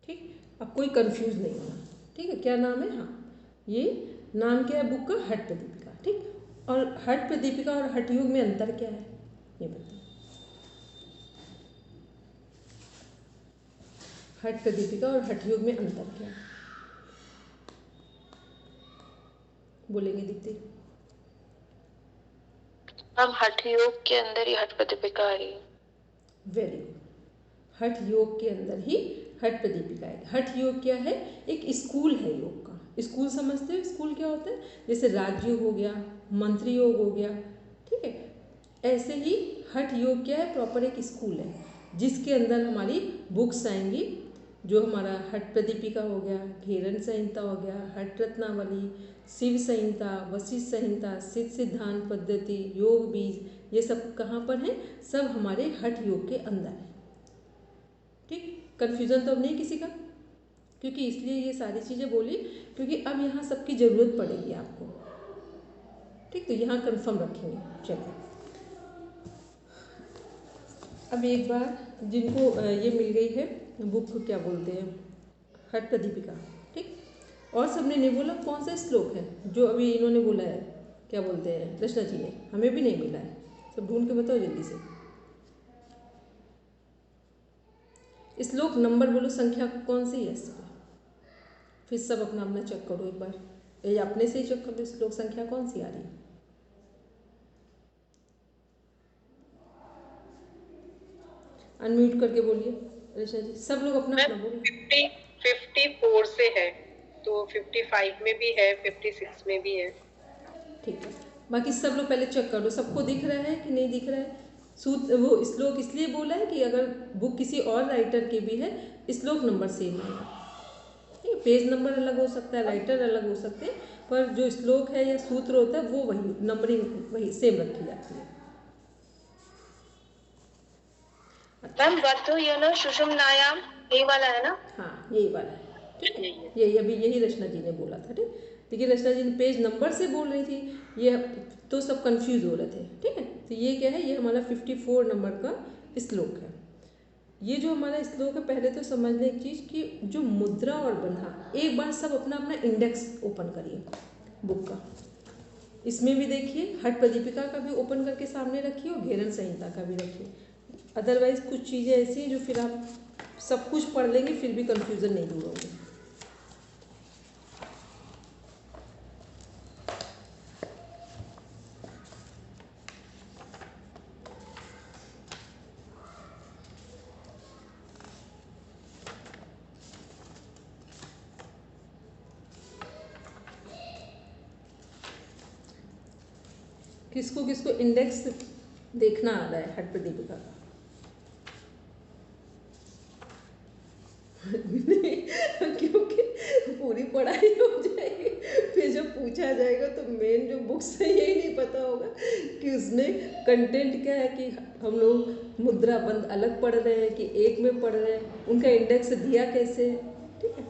ठीक, अब कोई कंफ्यूज नहीं होना। ठीक है, क्या नाम है? हाँ, ये नाम क्या है बुक का? हठ प्रदीपिका। ठीक, और हठ प्रदीपिका और हठ योग में अंतर क्या है ये बताओ। हठ प्रदीपिका और हठ योग में अंतर क्या है? बोलेंगे दीप्ति? हम हठ योग के अंदर ही हठ प्रदीपिका है। वेरी गुड, हठ योग के अंदर ही हठ प्रदीपिका है। हठ योग क्या है? एक स्कूल है योग का। स्कूल समझते हो? स्कूल क्या होता है? जैसे राजयोग हो गया, मंत्री योग हो गया, ठीक है, ऐसे ही हठ योग क्या है? प्रॉपर एक स्कूल है जिसके अंदर हमारी बुक्स आएंगी, जो हमारा हठ प्रदीपिका हो गया, घेरन संहिता हो गया, हठ रत्नावली, शिव संहिता, वशिष्ठ संहिता, सिद्ध सिद्धांत पद्धति, योग बीज, ये सब कहाँ पर है? सब हमारे हठ योग के अंदर है। ठीक, कन्फ्यूज़न तो अब नहीं किसी का? क्योंकि इसलिए ये सारी चीज़ें बोली क्योंकि अब यहाँ सबकी ज़रूरत पड़ेगी आपको। ठीक, तो यहाँ कंफर्म रखेंगे। चलिए, अब एक बार जिनको ये मिल गई है बुक, क्या बोलते हैं, हठ प्रदीपिका, ठीक, और सबने नहीं बोला कौन सा श्लोक है जो अभी इन्होंने बोला है, क्या बोलते हैं, रचना जी ने, हमें भी नहीं मिला है, सब ढूंढ के बताओ जल्दी से। श्लोक नंबर बोलो, संख्या कौन सी है इस पर? फिर सब अपना अपना चेक करो एक बार, ये अपने से ही चेक करो श्लोक संख्या कौन सी आ रही है। अनम्यूट करके बोलिए रचना जी, सब लोग अपना अपना बोलिए। 54 से है, तो 55 में भी है, 56 में भी है। ठीक है, बाकी सब लोग पहले चेक कर लो सबको दिख रहा है कि नहीं दिख रहा है। सूत्र वो श्लोक इसलिए बोला है कि अगर बुक किसी और राइटर की भी है, श्लोक नंबर सेम आएगा। ठीक है, पेज नंबर अलग हो सकता है, राइटर अलग हो सकते हैं, पर जो श्लोक है या सूत्र होता है वो वही नंबरिंग वही सेम रखी जाती है। मैम बद्ध यन सुषुम्नायाम, यही वाला है ना? हाँ, यही वाला है। ठीक है, यही अभी यही रचना जी ने बोला था। ठीक, देखिए रचना जी ने पेज नंबर से बोल रही थी, ये तो सब कंफ्यूज हो रहे थे। ठीक है, तो ये क्या है? ये हमारा 54 नंबर का श्लोक है। ये जो हमारा श्लोक है, पहले तो समझ लें एक चीज़ कि जो मुद्रा और बंधा, एक बार सब अपना अपना इंडेक्स ओपन करिए बुक का। इसमें भी देखिए हठ प्रदीपिका का भी ओपन करके सामने रखिए और घेरन संहिता का भी रखिए। अदरवाइज कुछ चीज़ें ऐसी हैं जो फिर आप सब कुछ पढ़ लेंगे फिर भी कंफ्यूजन नहीं दूर होंगे। किसको किसको इंडेक्स देखना आ रहा है हठ प्रदीपिका का? क्योंकि पूरी पढ़ाई हो जाएगी, फिर जब पूछा जाएगा तो मेन जो बुक्स है यही नहीं पता होगा कि उसमें कंटेंट क्या है, कि हम लोग मुद्रा बंद अलग पढ़ रहे हैं कि एक में पढ़ रहे हैं, उनका इंडेक्स दिया कैसे। ठीक है,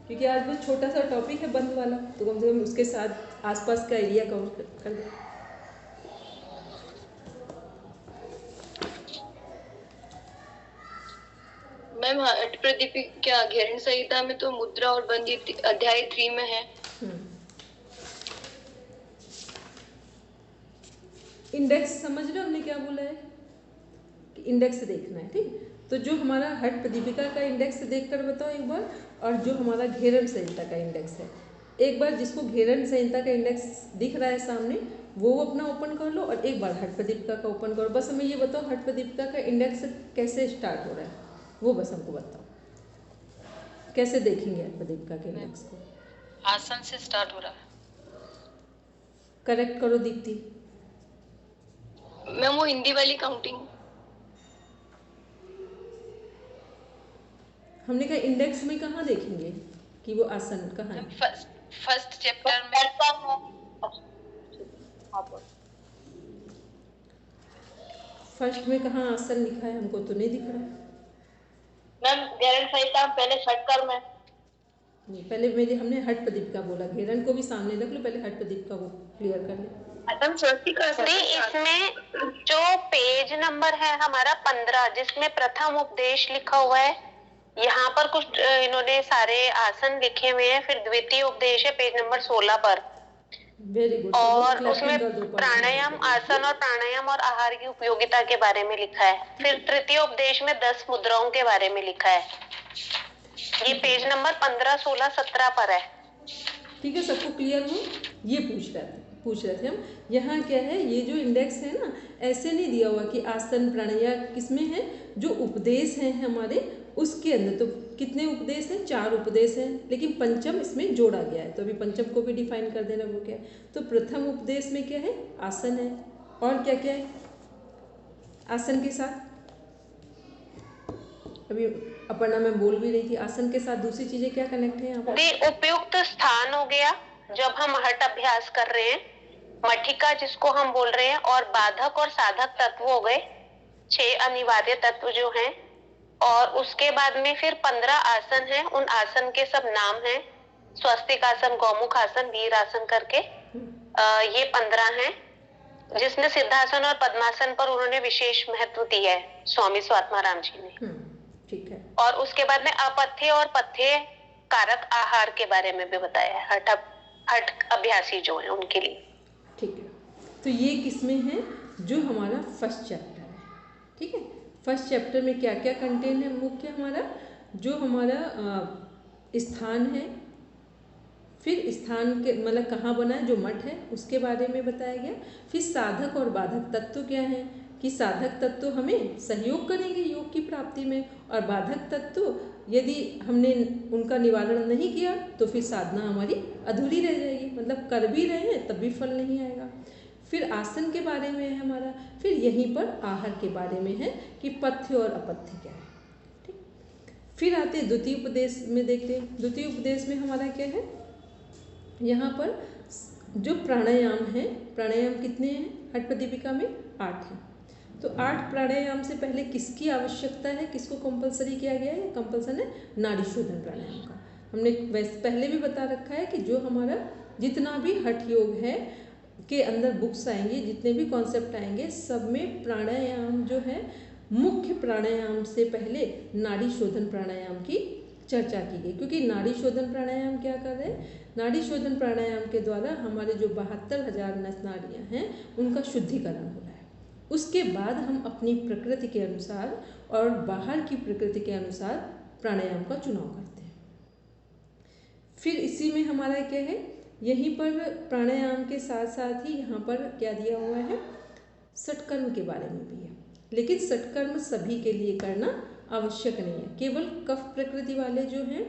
क्योंकि आज बहुत छोटा सा टॉपिक है बंद वाला, तो कम से कम उसके साथ आसपास का एरिया कवर कर लें। मैम हठ प्रदीपिका घेरन संहिता में तो मुद्रा और बंदी अध्याय 3 में है। इंडेक्स समझ रहे हो हमने क्या बोला है कि इंडेक्स देखना है। ठीक, तो जो हमारा हठ प्रदीपिका का इंडेक्स देख कर बताओ एक बार, और जो हमारा घेरन संहिता का इंडेक्स है, एक बार जिसको घेरन संहिता का इंडेक्स दिख रहा है सामने वो अपना ओपन कर लो, और एक बार हठ प्रदीपिका का ओपन करो। बस हमें ये बताओ हठ प्रदीपिका का इंडेक्स कैसे स्टार्ट हो रहा है, वो बस हमको बताओ, कैसे देखेंगे हठ प्रदीपिका के इंडेक्स को? आसन से स्टार्ट हो रहा है। करेक्ट करो दीप्ति। मैम वो हिंदी वाली काउंटिंग, हमने कहा इंडेक्स में कहाँ देखेंगे कि वो आसन कहाँ है? फर्स्ट चैप्टर में। फर्स्ट में कहाँ आसन लिखा है? हमको तो नहीं दिख रहा। मैम घेरन संहिता पहले षटकर में। नहीं, पहले मेरे हमने हठ प्रदीपिका बोला, घेरन को भी सामने रख लो, पहले हठ प्रदीपिका को क्लियर कर ले। इसमें जो पेज नंबर है हमारा 15, जिसमें प्रथम उपदेश लिखा हुआ है, यहाँ पर कुछ इन्होंने सारे आसन लिखे हुए हैं। फिर द्वितीय उपदेश है पेज नंबर 16 पर। Very good. और उसमें प्राणायाम आसन और प्राणायाम और आहार की उपयोगिता के बारे में लिखा है। फिर तृतीय उपदेश में 10 मुद्राओं के बारे में लिखा है। ये पेज नंबर 15, 16, 17 पर है। ठीक है, सबको क्लियर हो? ये पूछ रहे थे हम। यहाँ क्या है, ये जो इंडेक्स है ना, ऐसे नहीं दिया हुआ कि आसन प्राणायाम किसमें है, जो उपदेश हैं हमारे उसके अंदर। तो कितने उपदेश हैं? 4 उपदेश हैं, लेकिन पंचम इसमें जोड़ा गया है। तो अभी पंचम को भी डिफाइन कर देना वो क्या है। तो प्रथम उपदेश में क्या है? आसन है। और क्या क्या है आसन के साथ? अभी अपर्णा में बोल भी रही थी, आसन के साथ दूसरी चीजें क्या कनेक्ट है यहाँ पर? उपयुक्त स्थान हो गया जब हम हठ अभ्यास कर रहे हैं, मठिका जिसको हम बोल रहे हैं, और बाधक और साधक तत्व हो गए, 6 अनिवार्य तत्व जो हैं। और उसके बाद में फिर 15 आसन हैं। उन आसन के सब नाम हैं, स्वस्तिक आसन, गौमुख आसन, वीर आसन करके। ये 15 हैं, जिसमें सिद्धासन और पद्मासन पर उन्होंने विशेष महत्व दिया है स्वामी स्वात्माराम जी ने। ठीक है। और उसके बाद में अपथ्य और पथ्य कारक आहार के बारे में भी बताया है, हठ अभ्यासी जो है उनके लिए। ठीक है, तो ये किसमें है? जो हमारा फर्स्ट चैप्टर है। ठीक है, फर्स्ट चैप्टर में क्या क्या कंटेन है? मुख्य हमारा जो हमारा स्थान है, फिर स्थान के मतलब कहाँ बना है, जो मठ है उसके बारे में बताया गया। फिर साधक और बाधक तत्व क्या है, कि साधक तत्व हमें सहयोग करेंगे योग की प्राप्ति में, और बाधक तत्व यदि हमने उनका निवारण नहीं किया तो फिर साधना हमारी अधूरी रह जाएगी, मतलब कर भी रहे हैं तब भी फल नहीं आएगा। फिर आसन के बारे में है हमारा। फिर यहीं पर आहार के बारे में है कि पथ्य और अपथ्य क्या है। ठीक, फिर आते द्वितीय उपदेश में देखते हैं। द्वितीय उपदेश में हमारा क्या है, यहाँ पर जो प्राणायाम है, प्राणायाम कितने हैं हठ प्रदीपिका में? 8 हैं। तो 8 प्राणायाम से पहले किसकी आवश्यकता है, किसको कंपलसरी किया गया है? कंपल्सन है नाड़ी शोधन प्राणायाम का। हमने वैसे पहले भी बता रखा है कि जो हमारा जितना भी हठ योग है के अंदर बुक्स आएंगे, जितने भी कॉन्सेप्ट आएंगे, सब में प्राणायाम जो है, मुख्य प्राणायाम से पहले नाड़ी शोधन प्राणायाम की चर्चा की गई। क्योंकि नाड़ी शोधन प्राणायाम क्या कर रहे हैं? नाड़ी शोधन प्राणायाम के द्वारा हमारे जो 72,000 नस नाड़ियाँ हैं उनका शुद्धिकरण हो रहा है। उसके बाद हम अपनी प्रकृति के अनुसार और बाहर की प्रकृति के अनुसार प्राणायाम का चुनाव करते हैं। फिर इसी में हमारा क्या है, यहीं पर प्राणायाम के साथ साथ ही यहाँ पर क्या दिया हुआ है, षटकर्म के बारे में भी है। लेकिन षटकर्म सभी के लिए करना आवश्यक नहीं है। केवल कफ प्रकृति वाले जो हैं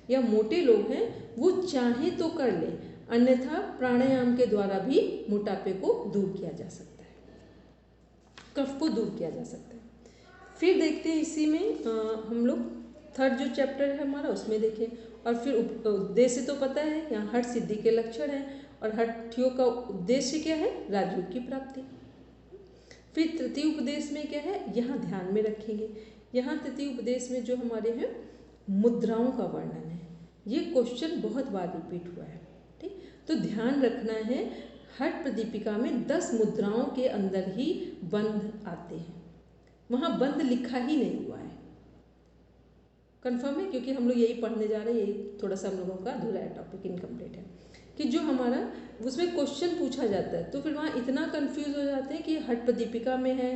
या मोटे लोग हैं वो चाहें तो कर लें, अन्यथा प्राणायाम के द्वारा भी मोटापे को दूर किया जा सकता है, कफ को दूर किया जा सकता है। फिर देखते हैं इसी में हम लोग थर्ड जो चैप्टर है हमारा उसमें देखें। और फिर उद्देश्य तो पता है, यहाँ हठ सिद्धि के लक्षण हैं और हठ योग का उद्देश्य क्या है? राजयोग की प्राप्ति। फिर तृतीय उपदेश में क्या है, यहाँ ध्यान में रखेंगे। यहाँ तृतीय उपदेश में जो हमारे हैं मुद्राओं का वर्णन है। ये क्वेश्चन बहुत बार रिपीट हुआ है। ठीक, तो ध्यान रखना है, हठ प्रदीपिका में 10 मुद्राओं के अंदर ही बंध आते हैं, वहाँ बंध लिखा ही नहीं हुआ है। कंफर्म है? क्योंकि हम लोग यही पढ़ने जा रहे हैं, यही थोड़ा सा हम लोगों का अधूरा है, टॉपिक इनकम्प्लीट है, कि जो हमारा उसमें क्वेश्चन पूछा जाता है तो फिर वहाँ इतना कंफ्यूज हो जाते हैं कि हठ प्रदीपिका में है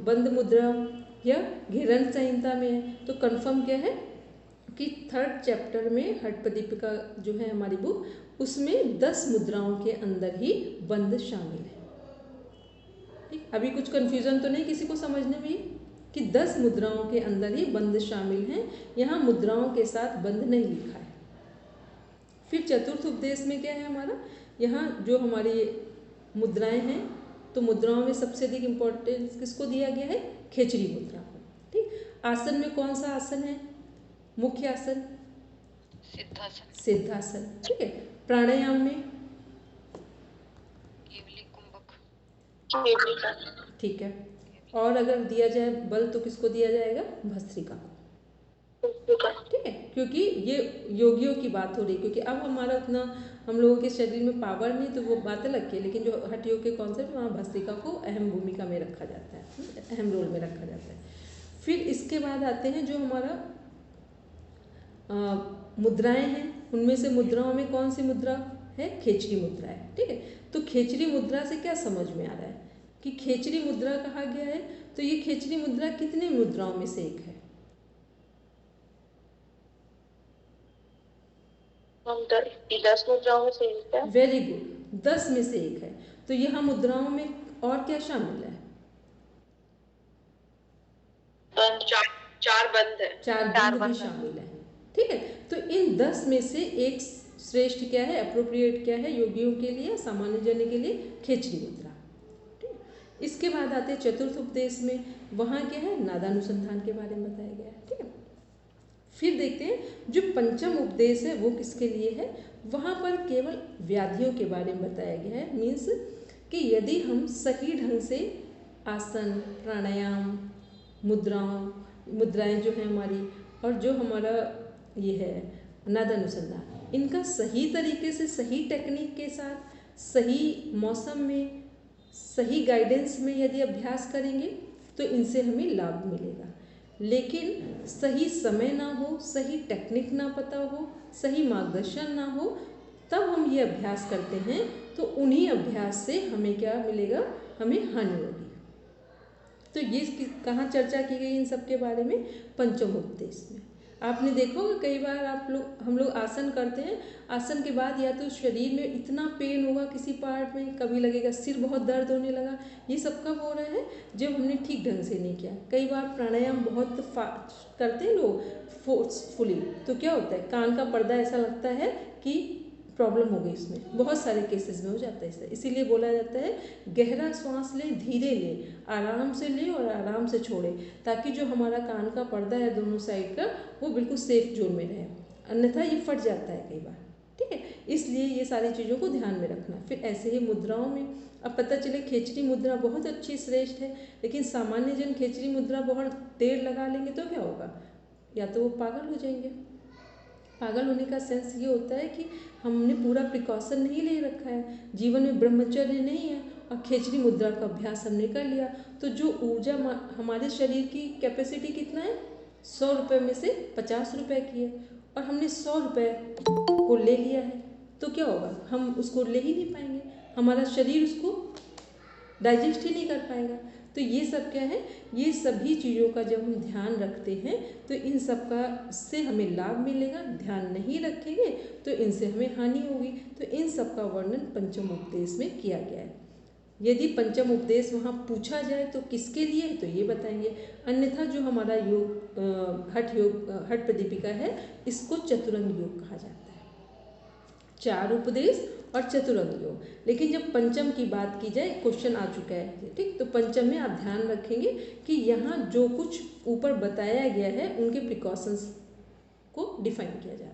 बंद मुद्रा या घेरन संहिता में है। तो कंफर्म क्या है कि थर्ड चैप्टर में हठ प्रदीपिका जो है हमारी बुक, उसमें 10 मुद्राओं के अंदर ही बंद शामिल है। ठीक, अभी कुछ कंफ्यूजन तो नहीं किसी को समझने में कि 10 मुद्राओं के अंदर ही बंद शामिल हैं, यहाँ मुद्राओं के साथ बंद नहीं लिखा है। फिर चतुर्थ उपदेश में क्या है हमारा, यहाँ जो हमारी मुद्राएं हैं, तो मुद्राओं में सबसे अधिक इम्पोर्टेंस किसको दिया गया है? खेचरी मुद्रा को। ठीक, आसन में कौन सा आसन है? मुख्य आसन सिद्धासन। सिद्धासन। ठीक है, प्राणायाम में केवली कुंभक। ठीक है, और अगर दिया जाए बल तो किसको दिया जाएगा? भस्त्रिका को। ठीक है, क्योंकि ये योगियों की बात हो रही, क्योंकि अब हमारा उतना हम लोगों के शरीर में पावर नहीं, तो वो बात अलग की है। लेकिन जो हठ योग के कॉन्सेप्ट, वहाँ भस्त्रिका को अहम भूमिका में रखा जाता है, अहम रोल में रखा जाता है। फिर इसके बाद आते हैं जो हमारा मुद्राएं हैं, उनमें से मुद्राओं में कौन सी मुद्रा है? खेचरी मुद्रा है। ठीक है, तो खेचरी मुद्रा से क्या समझ में आ रहा है कि खेचरी मुद्रा कहा गया है, तो ये खेचरी मुद्रा कितने मुद्राओं में से एक है? 10 मुद्राओं में से एक है। वेरी गुड, 10 में से एक है। तो यहाँ मुद्राओं में और क्या शामिल है? चार बंद है। चार बंद भी शामिल है। ठीक है, तो इन 10 में से एक श्रेष्ठ क्या है, अप्रोप्रिएट क्या है योगियों के लिए, सामान्य जन के लिए? खेचरी मुद्रा। ठीक है, इसके बाद आते हैं चतुर्थ उपदेश में, वहाँ क्या है? नादानुसंधान के बारे में बताया गया है। ठीक है, फिर देखते हैं जो पंचम उपदेश है वो किसके लिए है। वहाँ पर केवल व्याधियों के बारे में बताया गया है। मीन्स कि यदि हम सही ढंग से आसन, प्राणायाम, मुद्राएं जो हैं हमारी, और जो हमारा ये है नादानुसंधान, इनका सही तरीके से, सही टेक्निक के साथ, सही मौसम में, सही गाइडेंस में यदि अभ्यास करेंगे तो इनसे हमें लाभ मिलेगा। लेकिन सही समय ना हो, सही टेक्निक ना पता हो, सही मार्गदर्शन ना हो, तब हम ये अभ्यास करते हैं तो उन्हीं अभ्यास से हमें क्या मिलेगा? हमें हानि होगी। तो ये कहाँ चर्चा की गई इन सब के बारे में? पंचम उपदेश में। आपने देखा होगा कई बार हम लोग आसन करते हैं, आसन के बाद या तो शरीर में इतना पेन होगा किसी पार्ट में, कभी लगेगा सिर बहुत दर्द होने लगा। ये सब कब हो रहा है? जब हमने ठीक ढंग से नहीं किया। कई बार प्राणायाम बहुत करते हैं लोग फोर्सफुली, तो क्या होता है? कान का पर्दा ऐसा लगता है कि प्रॉब्लम हो गई इसमें। बहुत सारे केसेस में हो जाता है ऐसा। इसीलिए बोला जाता है गहरा श्वास लें, धीरे लें, आराम से लें और आराम से छोड़ें, ताकि जो हमारा कान का पर्दा है दोनों साइड का, वो बिल्कुल सेफ जोन में रहे। अन्यथा ये फट जाता है कई बार। ठीक है, इसलिए ये सारी चीज़ों को ध्यान में रखना। फिर ऐसे ही मुद्राओं में अब पता चले खेचरी मुद्रा बहुत अच्छी श्रेष्ठ है, लेकिन सामान्य जन खेचरी मुद्रा बहुत देर लगा लेंगे तो क्या होगा? या तो वो पागल हो जाएंगे। पागल होने का सेंस ये होता है कि हमने पूरा प्रिकॉशन नहीं ले रखा है, जीवन में ब्रह्मचर्य नहीं है, और खेचरी मुद्रा का अभ्यास हमने कर लिया, तो जो ऊर्जा हमारे शरीर की कैपेसिटी कितना है? 100 रुपये में से 50 रुपये की है, और हमने 100 रुपये को ले लिया है, तो क्या होगा? हम उसको ले ही नहीं पाएंगे, हमारा शरीर उसको डाइजेस्ट ही नहीं कर पाएगा। तो ये सब क्या है? ये सभी चीज़ों का जब हम ध्यान रखते हैं तो इन सब का से हमें लाभ मिलेगा। ध्यान नहीं रखेंगे तो इनसे हमें हानि होगी। तो इन सब का वर्णन पंचम उपदेश में किया गया है। यदि पंचम उपदेश वहाँ पूछा जाए तो किसके लिए, तो ये बताएंगे। अन्यथा जो हमारा योग हठ प्रदीपिका है, इसको चतुरंग योग कहा जाता है। 4 उपदेश और चतुरंग योग। लेकिन जब पंचम की बात की जाए, क्वेश्चन आ चुका है, ठीक, तो पंचम में आप ध्यान रखेंगे कि यहाँ जो कुछ ऊपर बताया गया है उनके प्रिकॉशंस को डिफाइन किया जा रहा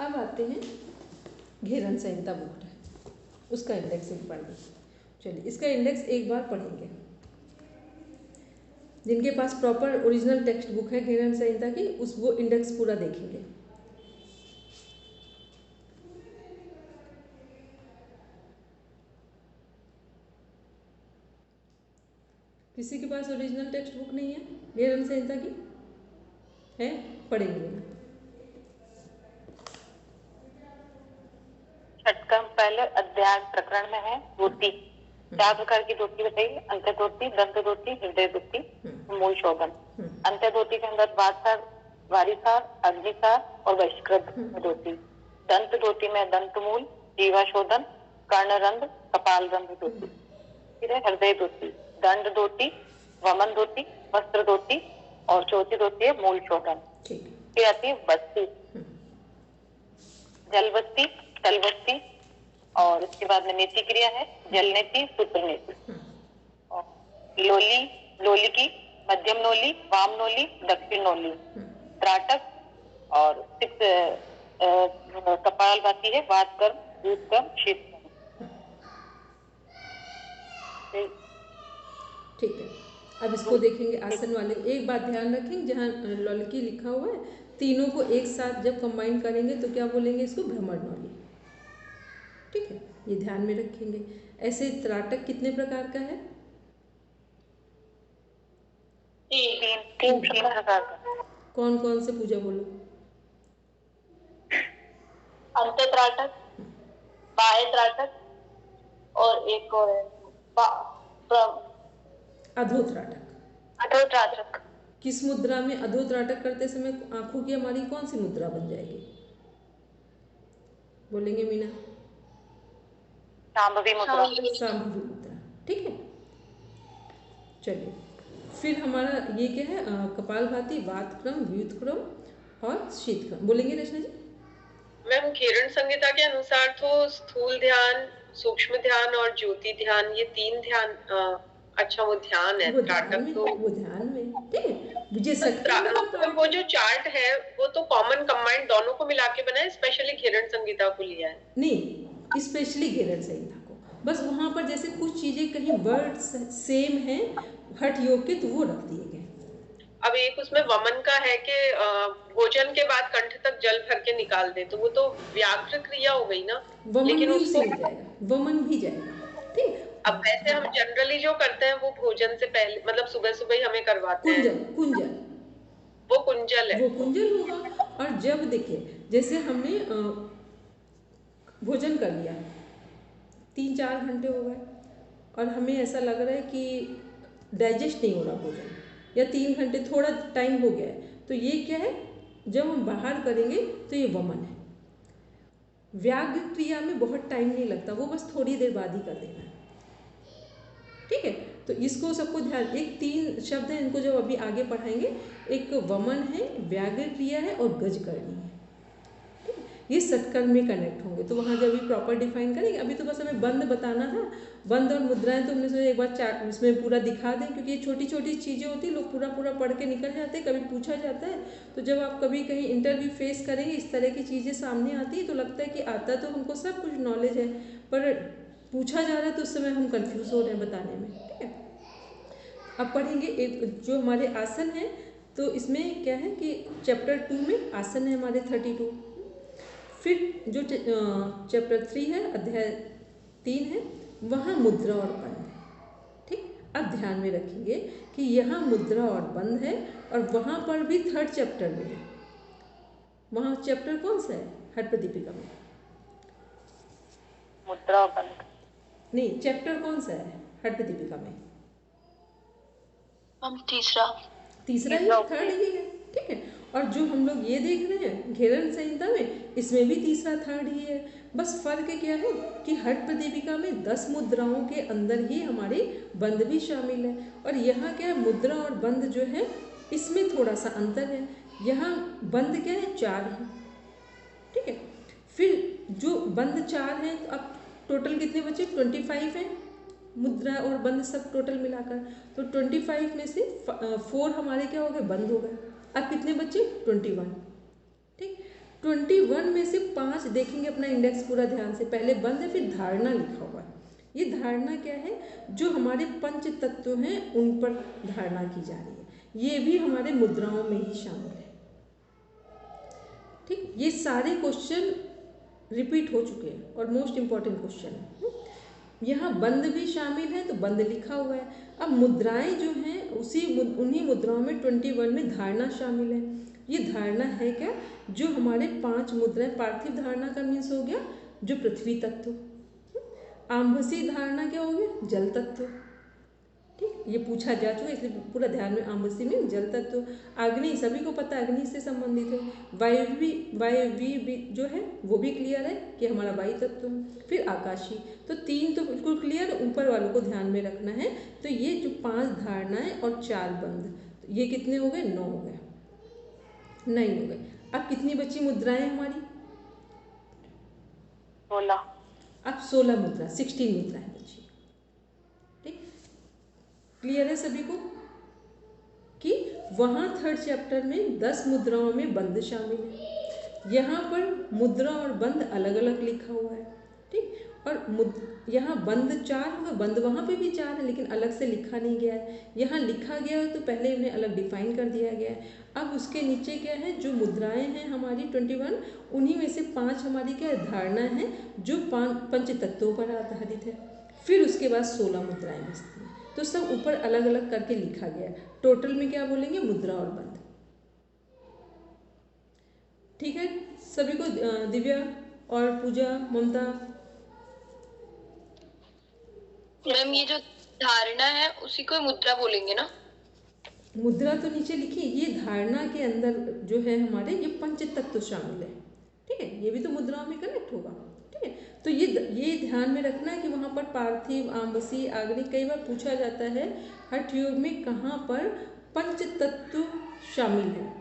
है। अब आते हैं घेरन संहिता बुक है, उसका इंडेक्स एक पढ़ेंगे। चलिए, इसका इंडेक्स एक बार पढ़ेंगे। जिनके पास प्रॉपर ओरिजिनल टेक्स्ट बुक है घेरन संहिता की, वो इंडेक्स पूरा देखेंगे। किसी के पास ओरिजिनल टेक्स्ट बुक नहीं है घेरन संहिता की? है? पढ़ेंगे। छठा पहले अध्याय प्रकरण में है धोती। 4 प्रकार की धोती बताइए। अंत्य धोती, दंत धोती, हृदय धोती, मूल शोभन। अंत्य धोती के अंदर वातसार, वारिसार, अग्निसार और बहिष्कृत धोती। दंत धोती में दंत मूल, जीवा शोधन, कर्णरंध्र, कपाल रंध्र धोती। फिर है हृदय धोती, दंड धोती, वमन धोती, वस्त्र धोती, और चौथी धोती है मूल शोधन। फिर आती है बस्ती, जल बस्ती, तल बस्ती, और उसके बाद में नीति क्रिया है जल नीति, सूत्र नीति। लोली, लोलिकी, मध्यम नोली, वाम नोली, दक्षिण नोली, त्राटक, और कपाल भाती है वात कर्म, दूध कर्म, शीत कर्म। ठीक है, अब इसको देखेंगे आसन वाले। एक बात ध्यान रखेंगे, जहाँ लौलिकी लिखा हुआ है, तीनों को एक साथ जब कंबाइन करेंगे तो क्या बोलेंगे? इसको भ्रमर नौली। ठीक है, ये ध्यान में रखेंगे। ऐसे त्राटक कितने प्रकार का है? 3 प्रकार का। कौन कौन से पूजा बोलो? अंत्य त्राटक, बाह्य त्राटक और एक और है अधोत्राटक। अधोत्राटक। किस मुद्रा में अधोत्राटक करते समय आंखों की हमारी कौन सी मुद्रा बन जाएगी? बोलेंगे मीना? शांभवी मुद्रा। शांभवी मुद्रा। ठीक है, चलिए फिर हमारा ये क्या है, कपालभाति, वात क्रम, व्युत क्रम और शीत क्रम। बोलेंगे रचना जी? मैम घेरण संहिता के अनुसार तो स्थूल ध्यान, सूक्ष्म ध्यान और ज्योति ध्यान, ये 3 ध्यान, अच्छा वो ध्यान है, त्राटक तो वो ध्यान में, ठीक है। मुझे सकता है वो जो चार्ट है वो तो कॉमन कंबाइंड दोनों को मिला के बना है, स्पेशली घेरण संहिता को लिया है। नहीं, स्पेशली घेरण संहिता को, बस वहाँ पर जैसे कुछ चीजें कहीं वर्ड सेम हैं हठ योग के, तो वो रख दिए गए। अब एक उसमें वमन का है कि भोजन के बाद कंठ तक जल भर के निकाल दे, तो वो तो व्याघ्र क्रिया हो गई ना, लेकिन उसको वमन भी जाएगा, ठीक। अब वैसे हम जनरली जो करते हैं वो भोजन से पहले, मतलब सुबह सुबह ही हमें करवाते हैं। कुंजल, वो कुंजल है, वो कुंजल होगा। और जब देखिए जैसे हमने भोजन कर लिया, 3-4 घंटे हो गए और हमें ऐसा लग रहा है कि डाइजेस्ट नहीं हो रहा भोजन, या 3 घंटे थोड़ा टाइम हो गया है, तो ये क्या है, जब हम बाहर करेंगे तो ये वमन है। व्याघ्र क्रिया में बहुत टाइम नहीं लगता, वो बस थोड़ी देर बाद ही कर देना है, ठीक है। तो इसको सबको ध्यान, एक 3 शब्द हैं, इनको जब अभी आगे पढ़ाएंगे, एक वमन है, व्याघ्र क्रिया है और गज करनी है, ठीक है। ये षटकर्म में कनेक्ट होंगे, तो वहाँ जब भी प्रॉपर डिफाइन करेंगे। अभी तो बस हमें बंद बताना था, बंद और मुद्राएं तो हमने सोचा एक बार चार्ट इसमें पूरा दिखा दें, क्योंकि ये छोटी छोटी चीज़ें होती हैं, लोग पूरा पूरा पढ़ के निकल जाते हैं, कभी पूछा जाता है। तो जब आप कभी कहीं इंटरव्यू फेस करेंगे, इस तरह की चीज़ें सामने आती है, तो लगता है कि आता तो हमको सब कुछ नॉलेज है, पर पूछा जा रहा है तो उस समय हम कंफ्यूज हो रहे हैं बताने में, ठीक है। अब पढ़ेंगे एक जो हमारे आसन है, तो इसमें क्या है कि चैप्टर 2 में आसन है हमारे 32। फिर जो चैप्टर 3 है, अध्याय 3 है, वहाँ मुद्रा और बंध है, ठीक। अब ध्यान में रखेंगे कि यहाँ मुद्रा और बंध है, और वहाँ पर भी 3rd चैप्टर में है। वहाँ चैप्टर कौन सा है हठ प्रदीपिका में? मुद्रा और बंध नहीं, चैप्टर कौन सा है हठ प्रदीपिका में? हम तीसरा ही, 3rd ही है, ठीक है। और जो हम लोग ये देख रहे हैं घेरण संहिता में, इसमें भी 3रा 3rd ही है। बस फर्क क्या है कि हठ प्रदीपिका में 10 मुद्राओं के अंदर ही हमारे बंध भी शामिल है, और यहाँ क्या है, मुद्रा और बंध जो है इसमें थोड़ा सा अंतर है। यहाँ बंध क्या है, 4 है, ठीक है। फिर जो बंध 4 है, तो अब टोटल कितने बचे, 25 है मुद्रा और बंध सब टोटल मिलाकर, तो 25 में से 4 हमारे क्या हो गए, बंद हो गए। अब कितने बचे, 21, ठीक। 21 में से 5 देखेंगे, अपना इंडेक्स पूरा ध्यान से, पहले बंद है, फिर धारणा लिखा हुआ है। ये धारणा क्या है, जो हमारे पंच तत्व हैं उन पर धारणा की जा रही है, ये भी हमारे मुद्राओं में ही शामिल है, ठीक। ये सारे क्वेश्चन रिपीट हो चुके हैं और मोस्ट इम्पॉर्टेंट क्वेश्चन है। यहाँ बंद भी शामिल है, तो बंद लिखा हुआ है। अब मुद्राएं जो हैं उन्हीं मुद्राओं में 21 में धारणा शामिल है। ये धारणा है क्या, जो हमारे 5 मुद्राएं, पार्थिव धारणा का मीन्स हो गया जो पृथ्वी तत्व, आम्भसी धारणा क्या हो गया, जल तत्व, ठीक। ये पूछा जा चुका है, इसलिए पूरा ध्यान में, आम्भसी में जल तत्व। अग्नि सभी को पता है, अग्नि से संबंधित है। वायवी भी जो है वो भी क्लियर है कि हमारा वायु तत्व है। फिर आकाशी, तो 3 तो बिल्कुल क्लियर, ऊपर वालों को ध्यान में रखना है। तो ये जो 5 धारणाएं और 4 बंध, तो ये कितने हो गए, 9 हो गए, 9 हो गए। अब कितनी बची मुद्राएं हमारी, 16। अब 16 मुद्रा, 16 मुद्राएं बची, ठीक। क्लियर है सभी को कि वहाँ 3rd चैप्टर में 10 मुद्राओं में बंध शामिल है, यहाँ पर मुद्रा और बंध अलग अलग लिखा हुआ है, ठीक। और यहाँ बंध 4 होगा, बंध वहाँ पे भी 4 है, लेकिन अलग से लिखा नहीं गया है। यहाँ लिखा गया है तो पहले उन्हें अलग डिफाइन कर दिया गया है। अब उसके नीचे क्या है, जो मुद्राएं हैं हमारी 21, उन्हीं में से 5 हमारी क्या है, धारणा है, जो 5 पंच तत्वों पर आधारित है। फिर उसके बाद 16 मुद्राएं बचती हैं, तो सब ऊपर अलग अलग करके लिखा गया है। टोटल में क्या बोलेंगे, मुद्रा और बंध, ठीक है सभी को, दिव्या और पूजा, ममता। मैम ये जो धारणा है उसी को मुद्रा बोलेंगे ना? मुद्रा तो नीचे लिखी, ये धारणा के अंदर जो है हमारे ये पंच तत्व शामिल है, ठीक है, ये भी तो मुद्राओं में कनेक्ट होगा, ठीक है। तो ये ध्यान में रखना है कि वहाँ पर पार्थिव, आमवसी, आग्निक, कई बार पूछा जाता है हठ योग में कहाँ पर पंच तत्व शामिल है,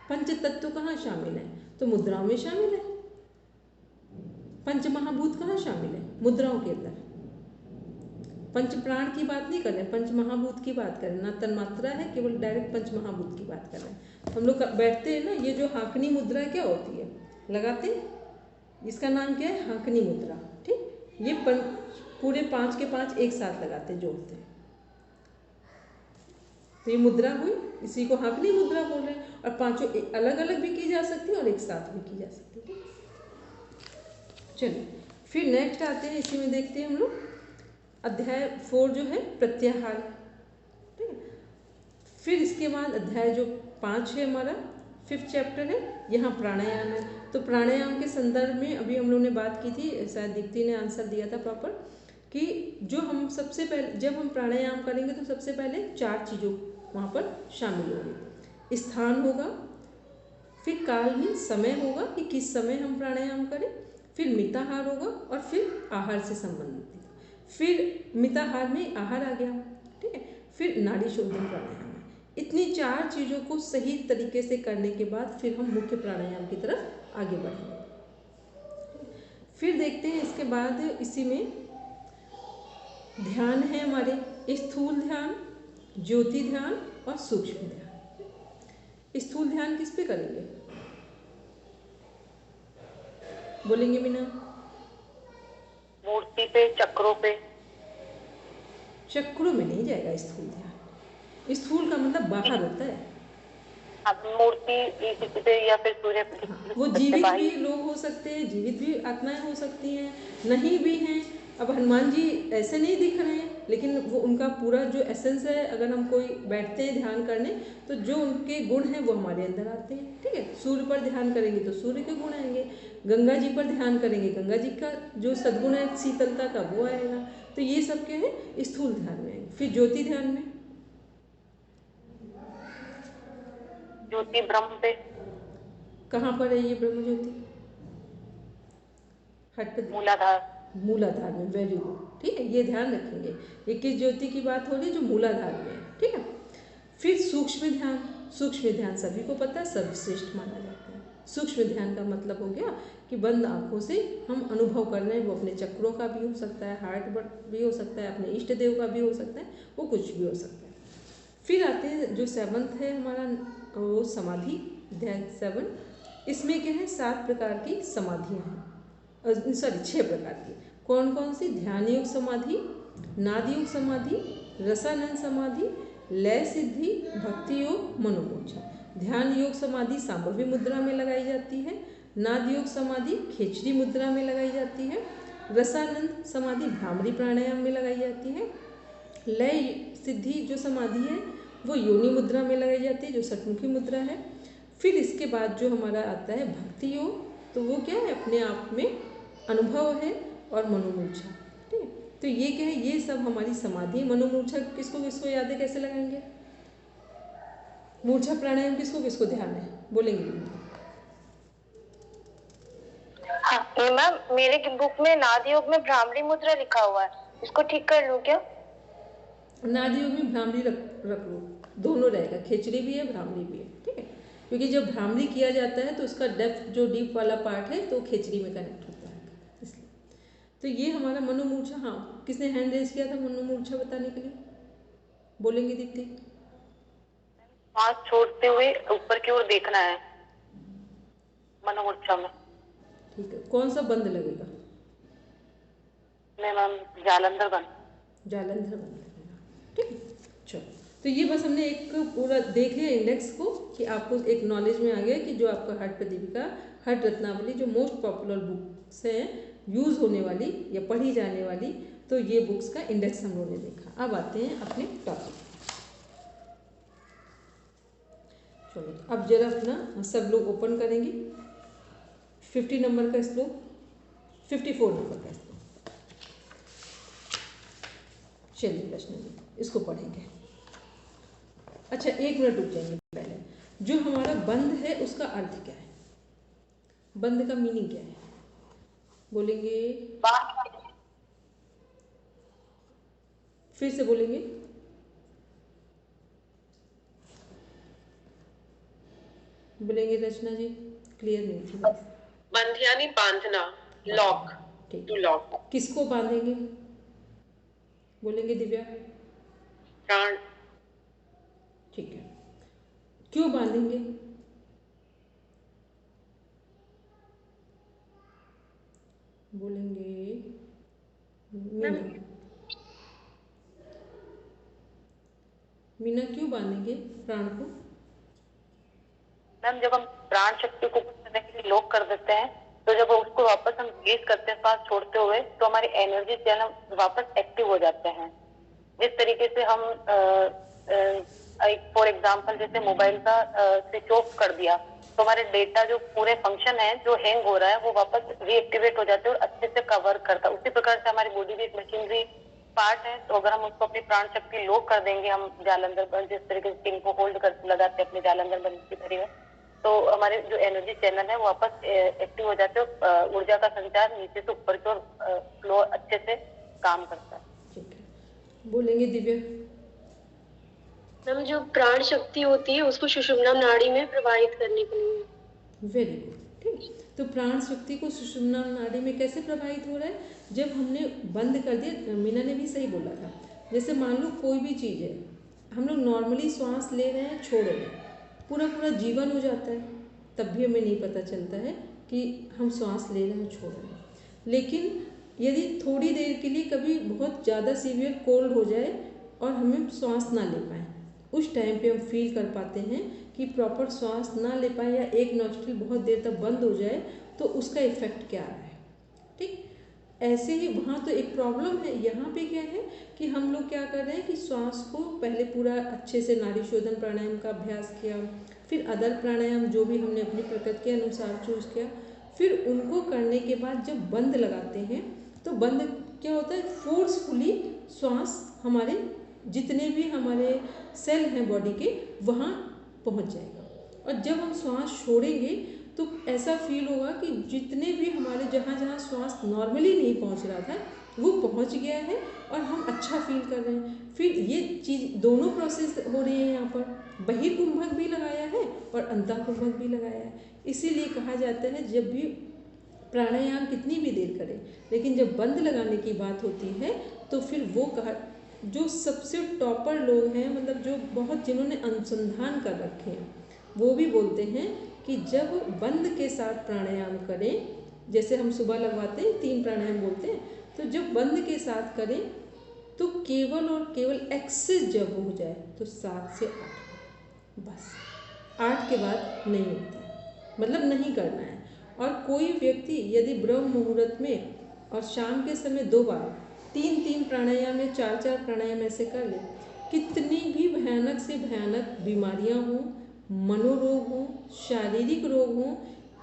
पंच तत्व कहाँ शामिल है, तो मुद्राओं में शामिल है। पंच महाभूत कहाँ शामिल है, मुद्राओं के अंदर। पंच प्राण की बात नहीं कर रहे हैं, पंच महाभूत की बात कर रहे हैं, ना तन्मात्रा है, केवल डायरेक्ट पंच महाभूत की बात कर रहे हैं। हम लोग बैठते हैं ना, ये जो हाँकनी मुद्रा क्या होती है, लगाते हैं, इसका नाम क्या है, हाँकनी मुद्रा, ठीक। ये पूरे 5 के 5 एक साथ लगाते हैं, जोड़ते हैं, तो ये मुद्रा हुई, इसी को हाँकनी मुद्रा बोल रहे हैं। और पांचों अलग अलग भी की जा सकती है और एक साथ भी की जा सकती है, ठीक। चलिए फिर नेक्स्ट आते हैं, इसी में देखते हैं हम लोग अध्याय 4 जो है प्रत्याहार, ठीक है। फिर इसके बाद अध्याय जो 5 है हमारा 5th चैप्टर है, यहाँ प्राणायाम है। तो प्राणायाम के संदर्भ में अभी हम लोग ने बात की थी, शायद दीप्ति ने आंसर दिया था प्रॉपर, कि जो हम सबसे पहले जब हम प्राणायाम करेंगे तो सबसे पहले 4 चीज़ों वहाँ पर शामिल होंगी। स्थान होगा, फिर काल में समय होगा कि किस समय हम प्राणायाम करें, फिर मिताहार होगा और फिर आहार से संबंधित, फिर मिताहार में आहार आ गया, ठीक है, फिर नाड़ी शोधन प्राणायाम है। इतनी 4 चीज़ों को सही तरीके से करने के बाद फिर हम मुख्य प्राणायाम की तरफ आगे बढ़ेंगे। फिर देखते हैं इसके बाद इसी में ध्यान है हमारे, स्थूल ध्यान, ज्योति ध्यान और सूक्ष्म ध्यान। स्थूल ध्यान किस पे करेंगे, बोलेंगे बिना? मूर्ति पे, चक्रों पे। चक्रों में नहीं जाएगा स्थूल ध्यान, स्थूल का मतलब बाहर होता है। अब मूर्ति पे या फिर सूर्य पे, हाँ, वो जीवित भी लोग हो सकते हैं, जीवित भी आत्माएं हो सकती हैं, नहीं भी हैं। अब हनुमान जी ऐसे नहीं दिख रहे हैं, लेकिन वो उनका पूरा जो एसेंस है, अगर हम कोई बैठते हैं ध्यान करने तो जो उनके गुण हैं वो हमारे अंदर आते हैं, ठीक है। सूर्य पर ध्यान करेंगे तो सूर्य के गुण आएंगे, गंगा जी पर ध्यान करेंगे गंगा जी का जो सद्गुण है शीतलता का वो आएगा। तो ये सब क्या है, स्थूल ध्यान में आएंगे। फिर ज्योति ध्यान में, ज्योति ब्रह्म पे। कहाँ पर है ये ब्रह्म ज्योति? हट पे, मूलाधार। मूलाधार में, वेरी गुड, ठीक है, ये ध्यान रखेंगे। ये किस ज्योति की बात हो रही है, जो मूलाधार में है, ठीक है। फिर सूक्ष्म ध्यान, सूक्ष्म ध्यान सभी को पता है सर्वश्रेष्ठ माना जाता है। सूक्ष्म ध्यान का मतलब हो गया कि बंद आंखों से हम अनुभव कर रहे हैं, वो अपने चक्रों का भी हो सकता है, हार्ट भी हो सकता है, अपने इष्ट देव का भी हो सकता है, वो कुछ भी हो सकता है। फिर आते हैं जो 7th है हमारा, वो समाधि, ध्यान 7। इसमें क्या है, 7 प्रकार की समाधियाँ हैं, सॉरी 6 प्रकार की। कौन कौन सी? ध्यान योग समाधि, नाद योग समाधि, रसानंद समाधि, लय सिद्धि, भक्ति योग, मनोमोक्षा। ध्यान योग समाधि सांभवी मुद्रा में लगाई जाती है, नाद योग समाधि खेचरी मुद्रा में लगाई जाती है, रसानंद समाधि भ्रामरी प्राणायाम में लगाई जाती है, लय सिद्धि जो समाधि है वो योनि मुद्रा में लगाई जाती है, जो षटमुखी मुद्रा है। फिर इसके बाद जो हमारा आता है भक्ति योग, तो वो क्या है, अपने आप में अनुभव है, और मनोमूर्छा, ठीक है। तो ये क्या है, ये सब हमारी समाधि। मनोमूर्छा किसको किसको याद है, कैसे लगाएंगे? मूर्छा प्राणायाम किसको किसको ध्यान है, बोलेंगे? हाँ मैम, मेरे बुक में नाद योग में भ्रामरी मुद्रा लिखा हुआ है, इसको ठीक कर लूं क्या? नाद योग में भ्रामरी रख लो, दोनों रहेगा, खेचरी भी है भ्रामरी भी है, ठीक है। क्योंकि जब भ्रामरी किया जाता है तो उसका डेप्थ जो डीप वाला पार्ट है तो खेचरी में कनेक्ट होता है, इसलिए। तो ये हमारा मनोमूर्छा। हाँ, किसने हैंड रेज किया था मनोमूर्छा बताने के लिए, बोलेंगे दीप्ति? सांस छोड़ते हुए ऊपर की ओर देखना है मनोमूर्छा में, ठीक है। कौन सा बंद लगेगा? मैम जालंधर बंद। जालंधर बंद लगेगा, ठीक है। चलो, तो ये बस हमने एक पूरा देख लिया इंडेक्स को, कि आपको एक नॉलेज में आ गया कि जो आपका हठ प्रदीपिका, हठ रत्नावली जो मोस्ट पॉपुलर बुक्स हैं, यूज़ होने वाली या पढ़ी जाने वाली, तो ये बुक्स का इंडेक्स हम लोगों ने देखा। अब आते हैं अपने टॉपिक। चलो अब जरा अपना सब लोग ओपन करेंगे 50 नंबर का श्लोक, 54 नंबर का श्लोक। चलिए रचना जी, इसको पढ़ेंगे। अच्छा 1 मिनट रुक जाएंगे पहले। जो हमारा बंध है उसका अर्थ क्या है? बंध का मीनिंग क्या है? बोलेंगे, फिर से बोलेंगे। बोलेंगे रचना जी, क्लियर नहीं थी बस। बंध यानी बांधना, लॉक, ठीक। To lock. किसको बांधेंगे? बोलेंगे दिव्या। प्राण। ठीक है, क्यों बांधेंगे? बोलेंगे मीना। मीना क्यों बांधेंगे प्राण को? मैम जब हम प्राण शक्ति को कुछ समय के लिए लॉक कर देते हैं, तो जब उसको वापस हम रिलीज करते हैं सांस छोड़ते हुए, तो हमारी एनर्जी चैनल वापस एक्टिव हो जाते हैं। जिस तरीके से हम फॉर एग्जांपल जैसे मोबाइल का स्विच ऑफ कर दिया, तो हमारे डेटा जो पूरे फंक्शन है जो हैंग हो रहा है वो वापस रीएक्टिवेट हो जाते हैं और अच्छे से कवर करता है। उसी प्रकार से हमारी बॉडी भी एक मशीनरी पार्ट है, तो अगर हम उसको अपनी प्राण शक्ति लॉक कर देंगे, हम जालंधर बंद जिस तरीके से पिन को होल्ड कर लगाते हैं अपने जालंधर बंद की तरह, तो हमारे जो एनर्जी चैनल है वो वापस एक्टिव हो जाते हैं, ऊर्जा का संचार नीचे से ऊपर की ओर फ्लो अच्छे से काम करता है। ठीक है, बोलेंगे दिव्या। मैम जो प्राण शक्ति होती है उसको सुषुम्ना नाड़ी में प्रवाहित करने के लिए। वेरी गुड, ठीक। तो प्राण शक्ति को सुषुम्ना नाड़ी में कैसे प्रभावित हो रहा है? जब हमने बंद कर दिया, मीना ने भी सही बोला था। जैसे मान लो कोई भी चीज़ है, हम लोग नॉर्मली श्वास ले रहे हैं, छोड़ रहे हैं, पूरा पूरा जीवन हो जाता है, तब भी हमें नहीं पता चलता है कि हम श्वास ले रहे हैं, छोड़ रहे हैं। लेकिन यदि थोड़ी देर के लिए कभी बहुत ज़्यादा सीवियर कोल्ड हो जाए और हमें श्वास ना ले पाएँ, उस टाइम पे हम फील कर पाते हैं कि प्रॉपर श्वास ना ले पाए या एक नॉस्ट्रिल बहुत देर तक बंद हो जाए, तो उसका इफेक्ट क्या आ रहा है। ठीक, ऐसे ही वहाँ तो एक प्रॉब्लम है। यहाँ पे क्या है कि हम लोग क्या कर रहे हैं कि श्वास को पहले पूरा अच्छे से नाड़ी शोधन प्राणायाम का अभ्यास किया, फिर अदर प्राणायाम जो भी हमने अपनी प्रकृति के अनुसार चूज किया, फिर उनको करने के बाद जब बंद लगाते हैं तो बंद क्या होता है, फोर्सफुली श्वास हमारे जितने भी हमारे सेल हैं बॉडी के वहाँ पहुँच जाएगा। और जब हम श्वास छोड़ेंगे तो ऐसा फील होगा कि जितने भी हमारे जहाँ जहाँ श्वास नॉर्मली नहीं पहुँच रहा था वो पहुँच गया है और हम अच्छा फील कर रहे हैं। फिर ये चीज़ दोनों प्रोसेस हो रही है। यहाँ पर बहिर्कुंभक भी लगाया है और अंतःकुंभक भी लगाया है। इसीलिए कहा जाता है जब भी प्राणायाम कितनी भी देर करें, लेकिन जब बंद लगाने की बात होती है तो फिर वो जो सबसे टॉपर लोग हैं, मतलब जो बहुत जिन्होंने अनुसंधान कर रखे हैं, वो भी बोलते हैं कि जब बंद के साथ प्राणायाम करें, जैसे हम सुबह लगवाते हैं 3 प्राणायाम बोलते हैं, तो जब बंद के साथ करें तो केवल और केवल एक्सेस जब हो जाए तो 7 से 8, बस 8 के बाद नहीं होता है, मतलब नहीं करना है। और कोई व्यक्ति यदि ब्रह्म मुहूर्त में और शाम के समय 2 बार 3-3 प्राणायाम या 4-4 प्राणायाम ऐसे कर ले, कितनी भी भयानक से भयानक बीमारियां हों, मनोरोग हों, शारीरिक रोग हों,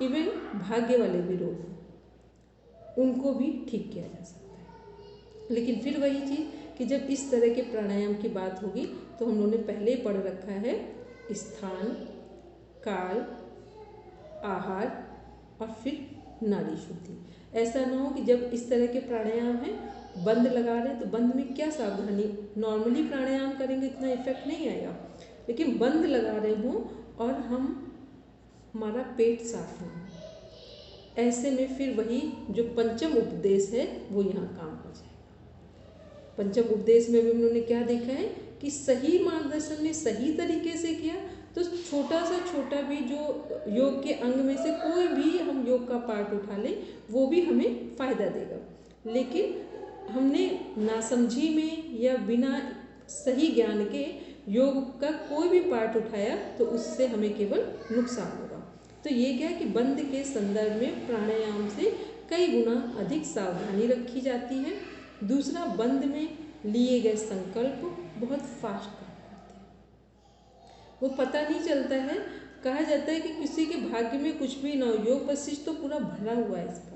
इवन भाग्य वाले भी रोग हों, उनको भी ठीक किया जा सकता है। लेकिन फिर वही चीज़ कि जब इस तरह के प्राणायाम की बात होगी तो हम लोगों ने पहले ही पढ़ रखा है स्थान, काल, आहार और फिर नाड़ी शुद्धि। ऐसा ना हो कि जब इस तरह के प्राणायाम हैं, बंद लगा रहे हैं तो बंद में क्या सावधानी, नॉर्मली प्राणायाम करेंगे इतना इफेक्ट नहीं आएगा, लेकिन बंद लगा रहे हों और हमारा पेट साफ हो, ऐसे में फिर वही जो पंचम उपदेश है वो यहाँ काम हो जाएगा। पंचम उपदेश में भी उन्होंने क्या देखा है कि सही मार्गदर्शन में सही तरीके से किया तो छोटा सा छोटा भी जो योग के अंग में से कोई भी हम योग का पार्ट उठा लें वो भी हमें फ़ायदा देगा। लेकिन हमने नासमझी में या बिना सही ज्ञान के योग का कोई भी पार्ट उठाया तो उससे हमें केवल नुकसान होगा। तो ये क्या कि बंद के संदर्भ में प्राणायाम से कई गुना अधिक सावधानी रखी जाती है। दूसरा, बंद में लिए गए संकल्प बहुत फास्ट काम करते हैं, वो पता नहीं चलता है कहा जाता है कि किसी के भाग्य में कुछ भी ना हो, योग वशिष्ठ तो पूरा भरा हुआ है इस पर।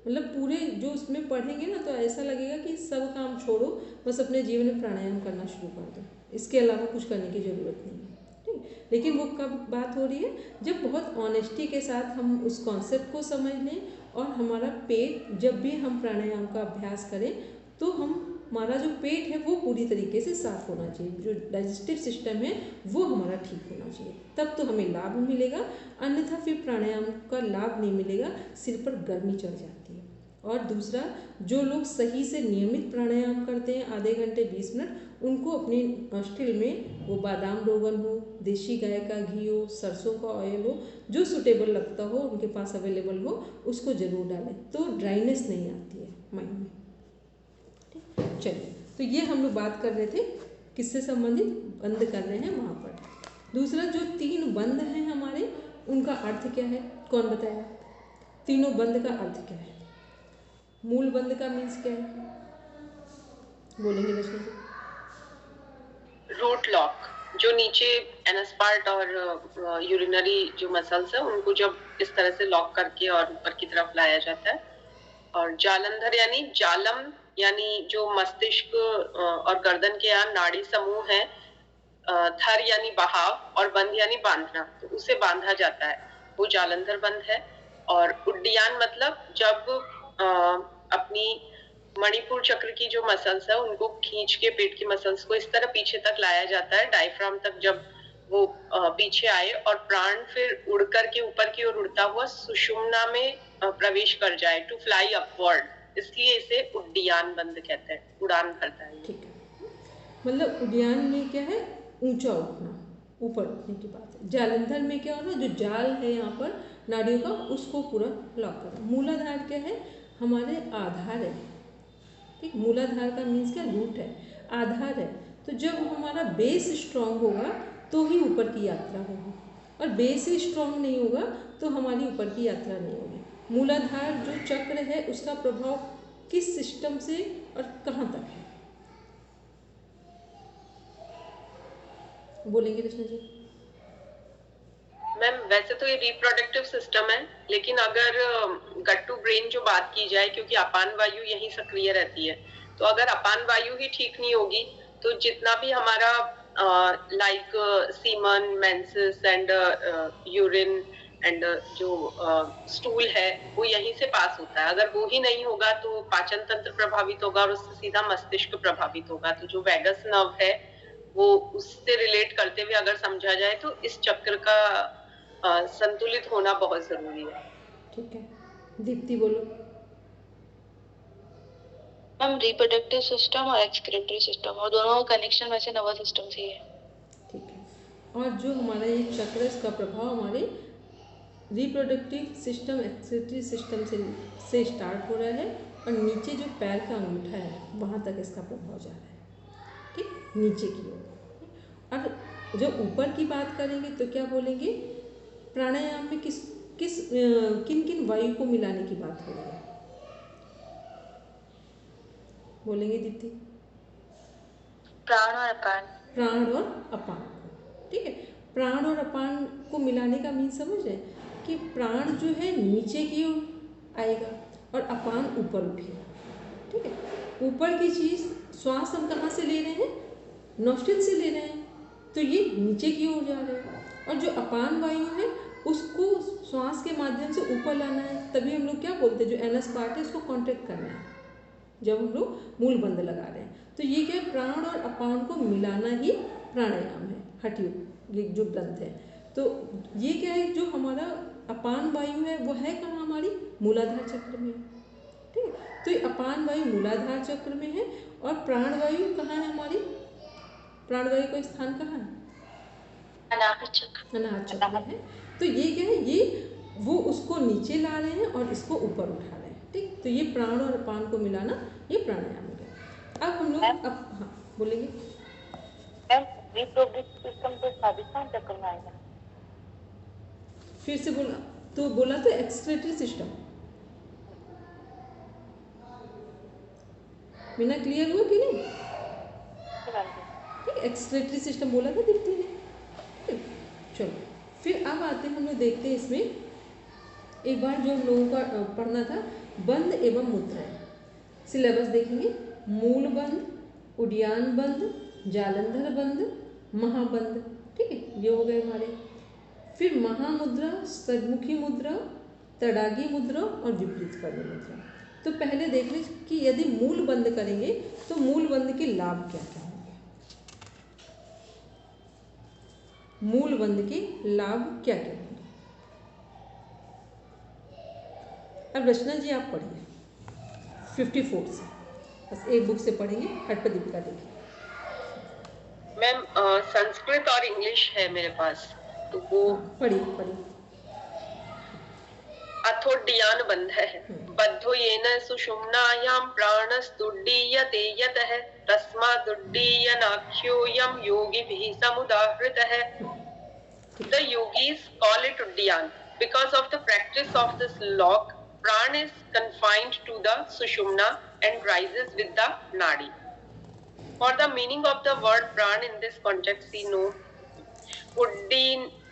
मतलब पूरे जो उसमें पढ़ेंगे ना तो ऐसा लगेगा कि सब काम छोड़ो, बस अपने जीवन में प्राणायाम करना शुरू कर दो, इसके अलावा कुछ करने की ज़रूरत नहीं है। ठीक, लेकिन वो कब बात हो रही है, जब बहुत ऑनेस्टी के साथ हम उस कॉन्सेप्ट को समझ लें और हमारा पेट, जब भी हम प्राणायाम का अभ्यास करें तो हमारा जो पेट है वो पूरी तरीके से साफ होना चाहिए, जो डाइजेस्टिव सिस्टम है वो हमारा ठीक होना चाहिए, तब तो हमें लाभ मिलेगा। अन्यथा फिर प्राणायाम का लाभ नहीं मिलेगा, सिर पर गर्मी चढ़ जाती है। और दूसरा, जो लोग सही से नियमित प्राणायाम करते हैं आधे घंटे 20 मिनट, उनको अपनी स्टील में वो बादाम रोगन हो, देसी गाय का घी हो, सरसों का ऑयल हो, जो सूटेबल लगता हो, उनके पास अवेलेबल हो, उसको ज़रूर डालें, तो ड्राइनेस नहीं आती है माइंड में। ठीक, चलिए, तो ये हम लोग बात कर रहे थे किससे संबंधित, बंद कर रहे हैं वहाँ पर। दूसरा, जो 3 बंद हैं हमारे, उनका अर्थ क्या है, कौन बताया? तीनों बंद का अर्थ क्या है? मूल बंद का मीन्स क्या है, बोलेंगे रचना जी? रूट लॉक, जो नीचे एनस पार्ट और यूरिनरी जो मसल्स है उनको जब इस तरह से लॉक करके और ऊपर की तरफ लाया जाता है। और जालंधर यानी जालम, यानी जो मस्तिष्क और गर्दन के यहाँ नाड़ी समूह है, थर यानी बहाव, और बंध यानी बांधना, तो उसे बांधा जाता है, वो जालंधर बंध है। और उड्डयन मतलब जब अपनी मणिपुर चक्र की जो मसल्स है उनको खींच के पेट की मसल्स को इस तरह पीछे तक लाया जाता है, डायफ्राम तक, जब वो पीछे आए और प्राण फिर उड़ करके ऊपर की ओर उड़ता हुआ सुषुम्ना में प्रवेश कर जाए, टू फ्लाई अपवर्ड, इसलिए इसे उड्डयन बंद कहते हैं, उड़ान भरता है। ठीक है, मतलब उड्डयन में क्या है, ऊंचा उठना, ऊपर उठने की बात है। जालंधर में क्या होना, जो जाल है यहाँ पर नाड़ियों का, उसको पूरा लॉक करना। मूलाधार क्या है, हमारे आधार है। ठीक, मूलाधार का मीन्स क्या, रूट है, आधार है। तो जब हमारा बेस स्ट्रांग होगा तो ही ऊपर की यात्रा होगी, और बेस ही स्ट्रांग नहीं होगा तो हमारी ऊपर की यात्रा नहीं होगी। मूलाधार जो चक्र है उसका प्रभाव किस सिस्टम से और कहाँ तक है, बोलेंगे कृष्णा जी? मैम, वैसे तो ये रिप्रोडक्टिव सिस्टम है, लेकिन अगर गट टू ब्रेन जो बात की जाए, क्योंकि अपान वायु यही सक्रिय रहती है, तो अगर अपान वायु ही ठीक नहीं होगी तो जितना भी हमारा like semen, menses and urine and जो स्टूल है वो यहीं से पास होता है। अगर वो ही नहीं होगा तो पाचन तंत्र प्रभावित होगा और उससे सीधा मस्तिष्क प्रभावित होगा। तो जो वैगस नर्व है वो उससे रिलेट करते हुए अगर समझा जाए तो इस चक्र का संतुलित होना बहुत जरूरी है। ठीक है, दीप्ति बोलो। मैम, रिप्रोडक्टिव सिस्टम और एक्सक्रीटरी सिस्टम, और दोनों का कनेक्शन वैसे नर्वस सिस्टम से ही है। ठीक है, और जो हमारा ये चक्र, इसका प्रभाव हमारे रिप्रोडक्टिव सिस्टम, एक्सक्रीटरी सिस्टम से स्टार्ट हो रहा है, और नीचे जो पैर का अंगूठा है वहाँ तक इसका प्रभाव जा रहा है। ठीक, नीचे की ओर। और जब ऊपर की बात करेंगे तो क्या बोलेंगे, प्राणायाम में किन किन वायु को मिलाने की बात हो रही है, बोलेंगे दीप्ति? प्राण और अपान। प्राण और अपान। ठीक है, प्राण और अपान को मिलाने का मीन समझ रहे हैं कि प्राण जो है नीचे की ओर आएगा और अपान ऊपर उठेगा। ठीक है, ऊपर की चीज़, श्वास हम कहाँ से ले रहे हैं, नोस्ट्रिल से ले रहे हैं, तो ये नीचे की ओर जा रहा है। और जो अपान वायु है उसको श्वास के माध्यम से ऊपर लाना है, तभी हम लोग क्या बोलते हैं, जो एनस पार्ट है उसको कॉन्ट्रैक्ट करना है जब हम लोग मूल बंद लगा रहे हैं। तो ये क्या है, प्राण और अपान को मिलाना ही प्राणायाम है, हठयोग, ये जो ग्रंथ है। तो ये क्या है, जो हमारा अपान वायु है वो है कहाँ, हमारी मूलाधार चक्र में। ठीक है, तो ये अपान वायु मूलाधार चक्र में है, और प्राण वायु कहाँ है हमारी, प्राण वायु का स्थान कहाँ है, अनाहत चक्र। अनाहत चक्र में है। तो ये क्या है, ये वो उसको नीचे ला रहे हैं और इसको ऊपर उठा रहे हैं। ठीक, तो ये प्राण और अपान को मिलाना ये प्राणायाम हो गया। अब हम लोग हाँ बोलेंगे मैम, रिप्रोडक्टिव सिस्टम तो स्वादिष्टान चक्र में आएगा। फिर से बोला तो, बोला तो एक्सक्रीटरी सिस्टम। मीना क्लियर हुआ कि नहीं? ठीक, एक्सक्रीटरी सिस्टम बोला था दीप्ति ने। ठीक, चलो फिर अब आते हैं हम लोग देखते हैं इसमें एक बार जो हम लोगों का पढ़ना था, बंद एवं मुद्राएं। सिलेबस देखेंगे, मूल बंद, उड्डयन बंद, जालंधर बंद, महाबंद। ठीक है, ये हो गए हमारे। फिर महामुद्रा, स्तरमुखी मुद्रा, तड़ागी मुद्रा और विपरीत कर्णी मुद्रा। तो पहले देख लें कि यदि मूल बंद करेंगे तो मूल बंद के लाभ क्या क्या होंगे। मूल बंद के लाभ क्या क्या होंगे। अब रचना जी आप पढ़िए 54 से, बस एक बुक से पढ़ेंगे, हट पर दीपिका देखिए। मैम संस्कृत और इंग्लिश है मेरे पास, तो वो पढ़िए। अथोड्डीयान बंध है। बद्धो येन सुषुम्नायां प्राणस्तुड्डीयते यतः तस्मादुड्डीयनाख्योऽयं योगिभिः समुदाहृतः। The yogis call it Uddiyan because of the practice of this lock. Pran is confined to the sushumna and rises with the nadi. For the meaning of the word pran in this context, see note.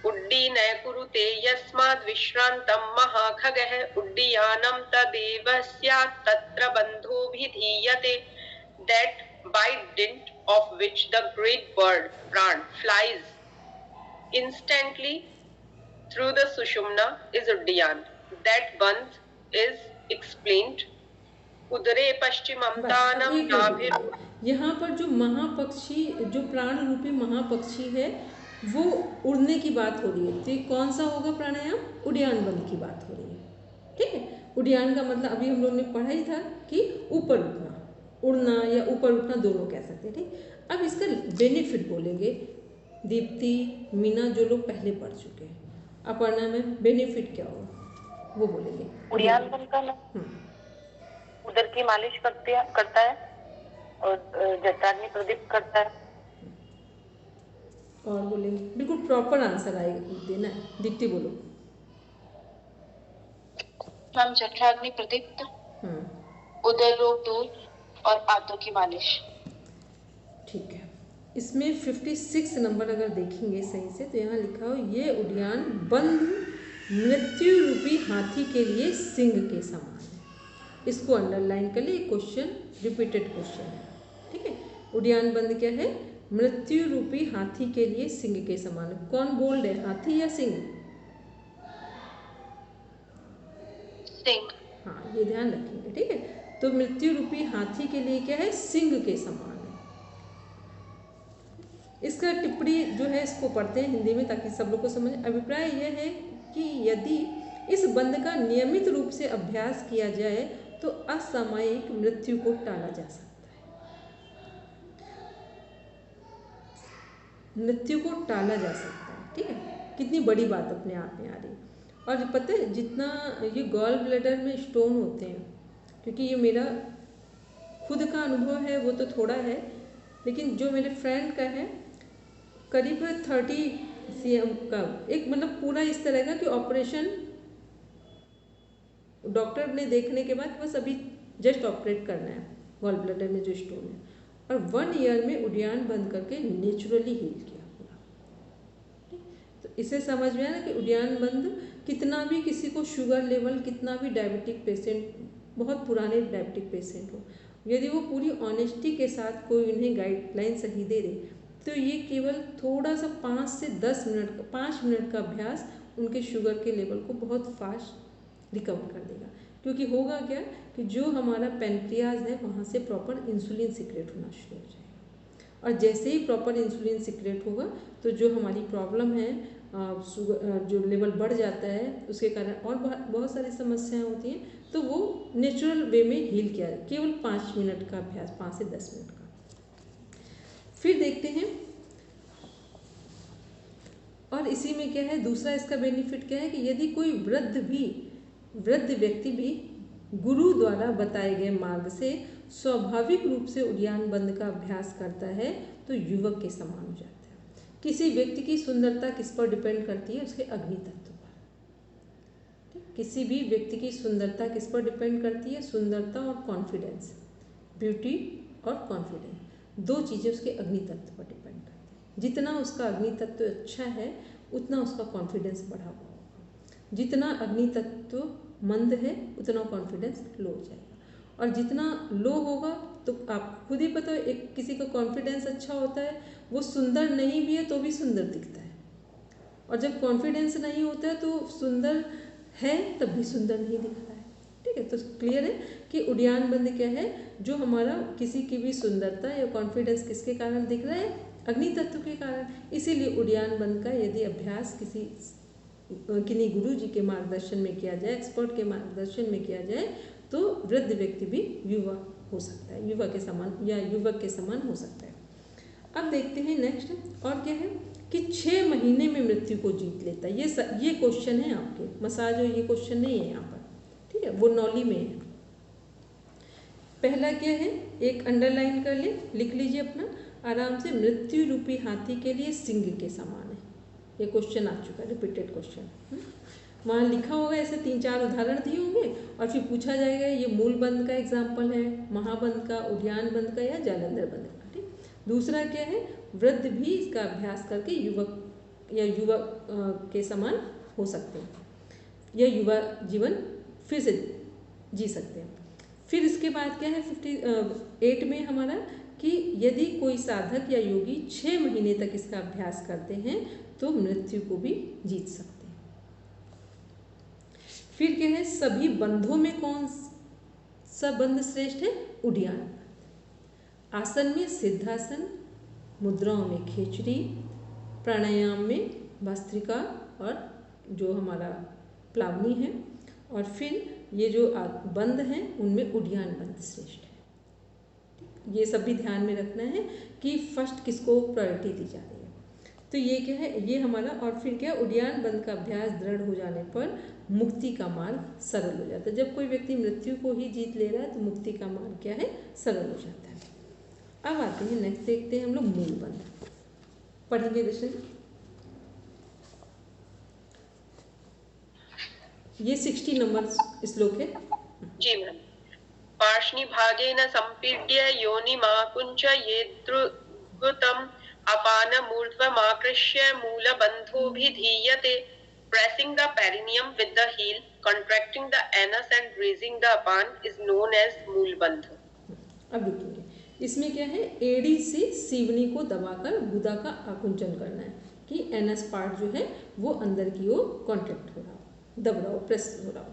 उड्डीन कुरुते यस्माद् विश्रान्तं महाखगः उड्डीयानं तदेव स्यात् तत्र बन्धोऽभिधीयते, that by dint of which the great bird pran flies instantly through the sushumna is Uddiyana. That bandh is explained. उदरे पश्चिमं तानं नाभिर। यहाँ पर जो महापक्षी, जो प्राण रूपी महापक्षी है, वो उड़ने की बात हो रही है। तो ये कौन सा होगा प्राणायाम? उड्डयन बंद की बात हो रही है। ठीक है, उड्डयन का मतलब अभी हम लोग ने पढ़ा ही था कि ऊपर उठना, उड़ना या ऊपर उठना दोनों कह सकते हैं। ठीक, अब इसका बेनिफिट बोलेंगे दीप्ति, मीना, जो लोग पहले पढ़ चुके हैं। अपर्णा में बेनिफिट क्या होगा वो बोलेंगे। उड्डयन बंद का उदर की मालिश करता है और जठराग्नि प्रदीप्त करता है। और बोलेंगे बिल्कुल प्रॉपर आंसर आएगा, देना है। दीप्ति बोलो। मैम जठराग्नि प्रदीप्त, उदर रोग दूर और पादों की मालिश। ठीक है, इसमें 56 नंबर अगर देखेंगे सही से तो यहाँ लिखा हो ये उड्डयन बंद मृत्यु रूपी हाथी के लिए सिंह के समान है। इसको अंडरलाइन कर लिए, क्वेश्चन रिपीटेड क्वेश्चन है। ठीक है, उड्डयन बंद क्या है? मृत्यु रूपी हाथी के लिए सिंह के समान। कौन बोल्ड है, हाथी या सिंह? सिंह। हाँ, ये ध्यान रखेंगे। ठीक है, तो मृत्यु रूपी हाथी के लिए क्या है? सिंह के समान है। इसका टिप्पणी जो है इसको पढ़ते हैं हिंदी में ताकि सब लोग को समझ। अभिप्राय यह है कि यदि इस बंद का नियमित रूप से अभ्यास किया जाए तो असामयिक मृत्यु को टाला जा सकता है। मृत्यु को टाला जा सकता है। ठीक है, कितनी बड़ी बात अपने आप में आ रही है। और पता है जितना ये गॉल ब्लैडर में स्टोन होते हैं, क्योंकि ये मेरा खुद का अनुभव है वो तो थोड़ा है, लेकिन जो मेरे फ्रेंड का है करीब 30 cm का, एक मतलब पूरा इस तरह का कि ऑपरेशन डॉक्टर ने देखने के बाद बस अभी जस्ट ऑपरेट करना है गॉल ब्लैडर में जो स्टोन है, और 1 ईयर में उड्डयन बंद करके नेचुरली हील किया पूरा। तो इसे समझ में आया ना कि उड्डयन बंद कितना भी किसी को शुगर लेवल, कितना भी डायबिटिक पेशेंट, बहुत पुराने डायबिटिक पेशेंट हो, यदि वो पूरी ऑनेस्टी के साथ कोई उन्हें गाइडलाइन सही दे दे तो ये केवल थोड़ा सा 5 से 10 मिनट, 5 मिनट का अभ्यास उनके शुगर के लेवल को बहुत फास्ट रिकवर कर देगा। क्योंकि होगा क्या कि जो हमारा पैनक्रियाज है वहाँ से प्रॉपर इंसुलिन सिक्रेट होना शुरू हो जाएगा, और जैसे ही प्रॉपर इंसुलिन सिक्रेट होगा तो जो हमारी प्रॉब्लम है शुगर जो लेवल बढ़ जाता है उसके कारण और बहुत सारी समस्याएं होती हैं, तो वो नेचुरल वे में हील किया है। केवल 5 मिनट का अभ्यास, 5 से 10 मिनट का। फिर देखते हैं और इसी में क्या है, दूसरा इसका बेनिफिट क्या है कि यदि कोई वृद्ध व्यक्ति भी गुरु द्वारा बताए गए मार्ग से स्वाभाविक रूप से उड्डयन बंद का अभ्यास करता है तो युवक के समान हो जाता है। किसी व्यक्ति की सुंदरता किस पर डिपेंड करती है? उसके अग्नि तत्व पर। किसी भी व्यक्ति की सुंदरता किस पर डिपेंड करती है? सुंदरता और कॉन्फिडेंस, ब्यूटी और कॉन्फिडेंस, 2 चीज़ें उसके अग्नि तत्व पर डिपेंड करती है। जितना उसका अग्नि तत्व अच्छा है उतना उसका कॉन्फिडेंस बढ़ा हुआ होगा। जितना अग्नि तत्व मंद है उतना कॉन्फिडेंस लो हो जाएगा, और जितना लो होगा तो आप खुद ही पता है, एक किसी का कॉन्फिडेंस अच्छा होता है वो सुंदर नहीं भी है तो भी सुंदर दिखता है, और जब कॉन्फिडेंस नहीं होता है तो सुंदर है तब भी सुंदर नहीं दिखता है। ठीक है, तो क्लियर है कि उड्डयन बंद क्या है, जो हमारा किसी की भी सुंदरता या कॉन्फिडेंस किसके कारण दिख रहा है, अग्नि तत्व के कारण। इसीलिए उड्डयन बंद का यदि अभ्यास किन्हीं गुरु जी के मार्गदर्शन में किया जाए, एक्सपर्ट के मार्गदर्शन में किया जाए, तो वृद्ध व्यक्ति भी युवा हो सकता है, युवा के समान या युवक के समान हो सकता है। अब देखते हैं नेक्स्ट, और क्या है कि 6 महीने में मृत्यु को जीत लेता है। ये क्वेश्चन है आपके मसाज, और ये क्वेश्चन नहीं है यहाँ पर, ठीक है, वो नॉली में है। पहला क्या है, एक अंडरलाइन कर ले, लिख लीजिए अपना आराम से, मृत्यु रूपी हाथी के लिए सिंह के समान है। ये क्वेश्चन आ चुका है, रिपीटेड क्वेश्चन। वहाँ लिखा होगा, ऐसे 3-4 उदाहरण दिए होंगे, और फिर पूछा जाएगा ये मूल बंद का एग्जाम्पल है, महाबंद का, उड्डयन बंद का, या जालंधर बंद का। ठीक, दूसरा क्या है, वृद्ध भी इसका अभ्यास करके युवक या युवा के समान हो सकते हैं, या युवा जीवन फिर से जी सकते हैं। फिर इसके बाद क्या है 58 में हमारा, कि यदि कोई साधक या योगी 6 महीने तक इसका अभ्यास करते हैं तो मृत्यु को भी जीत सकते हैं। फिर क्या है, सभी बंधों में कौन सा बंध श्रेष्ठ है, उड्डयन। आसन में सिद्धासन, मुद्राओं में खेचरी, प्राणायाम में भस्त्रिका और जो हमारा प्लावनी है, और फिर ये जो बंद हैं उनमें उड्डयन बंद श्रेष्ठ है। ये सब भी ध्यान में रखना है कि फर्स्ट किसको प्रायोरिटी दी जा रही है। तो ये क्या है, ये हमारा, और फिर क्या, उड्डयन बंद का अभ्यास दृढ़ हो जाने पर मुक्ति का मार्ग सरल हो जाता है। जब कोई व्यक्ति मृत्यु को ही जीत ले रहा है तो मुक्ति का मार्ग क्या है, सरल हो जाता है। अब आते हैं नेक्स्ट, देखते हैं हम लोग मूल बंद, पढ़ेंगे दर्शन। ये 60 नंबर श्लोक है जी ma'am. पार्ष्णि भागेन संपीड्य योनिमाकुंच येद्रुगुतम अपानमूर्ध्वमाकृष्य मूलबन्धोऽभिधीयते, pressing the perineum with the heel, contracting the anus and raising the apan is known as मूलबंध। अब देखेंगे इसमें क्या है, एड़ी से सीवनी को दबाकर गुदा का आकुंचन करना है, कि एनस पार्ट जो है वो अंदर की ओर कॉन्ट्रैक्ट हो रहा हो, दब रहा हो, प्रेस हो रहा हो।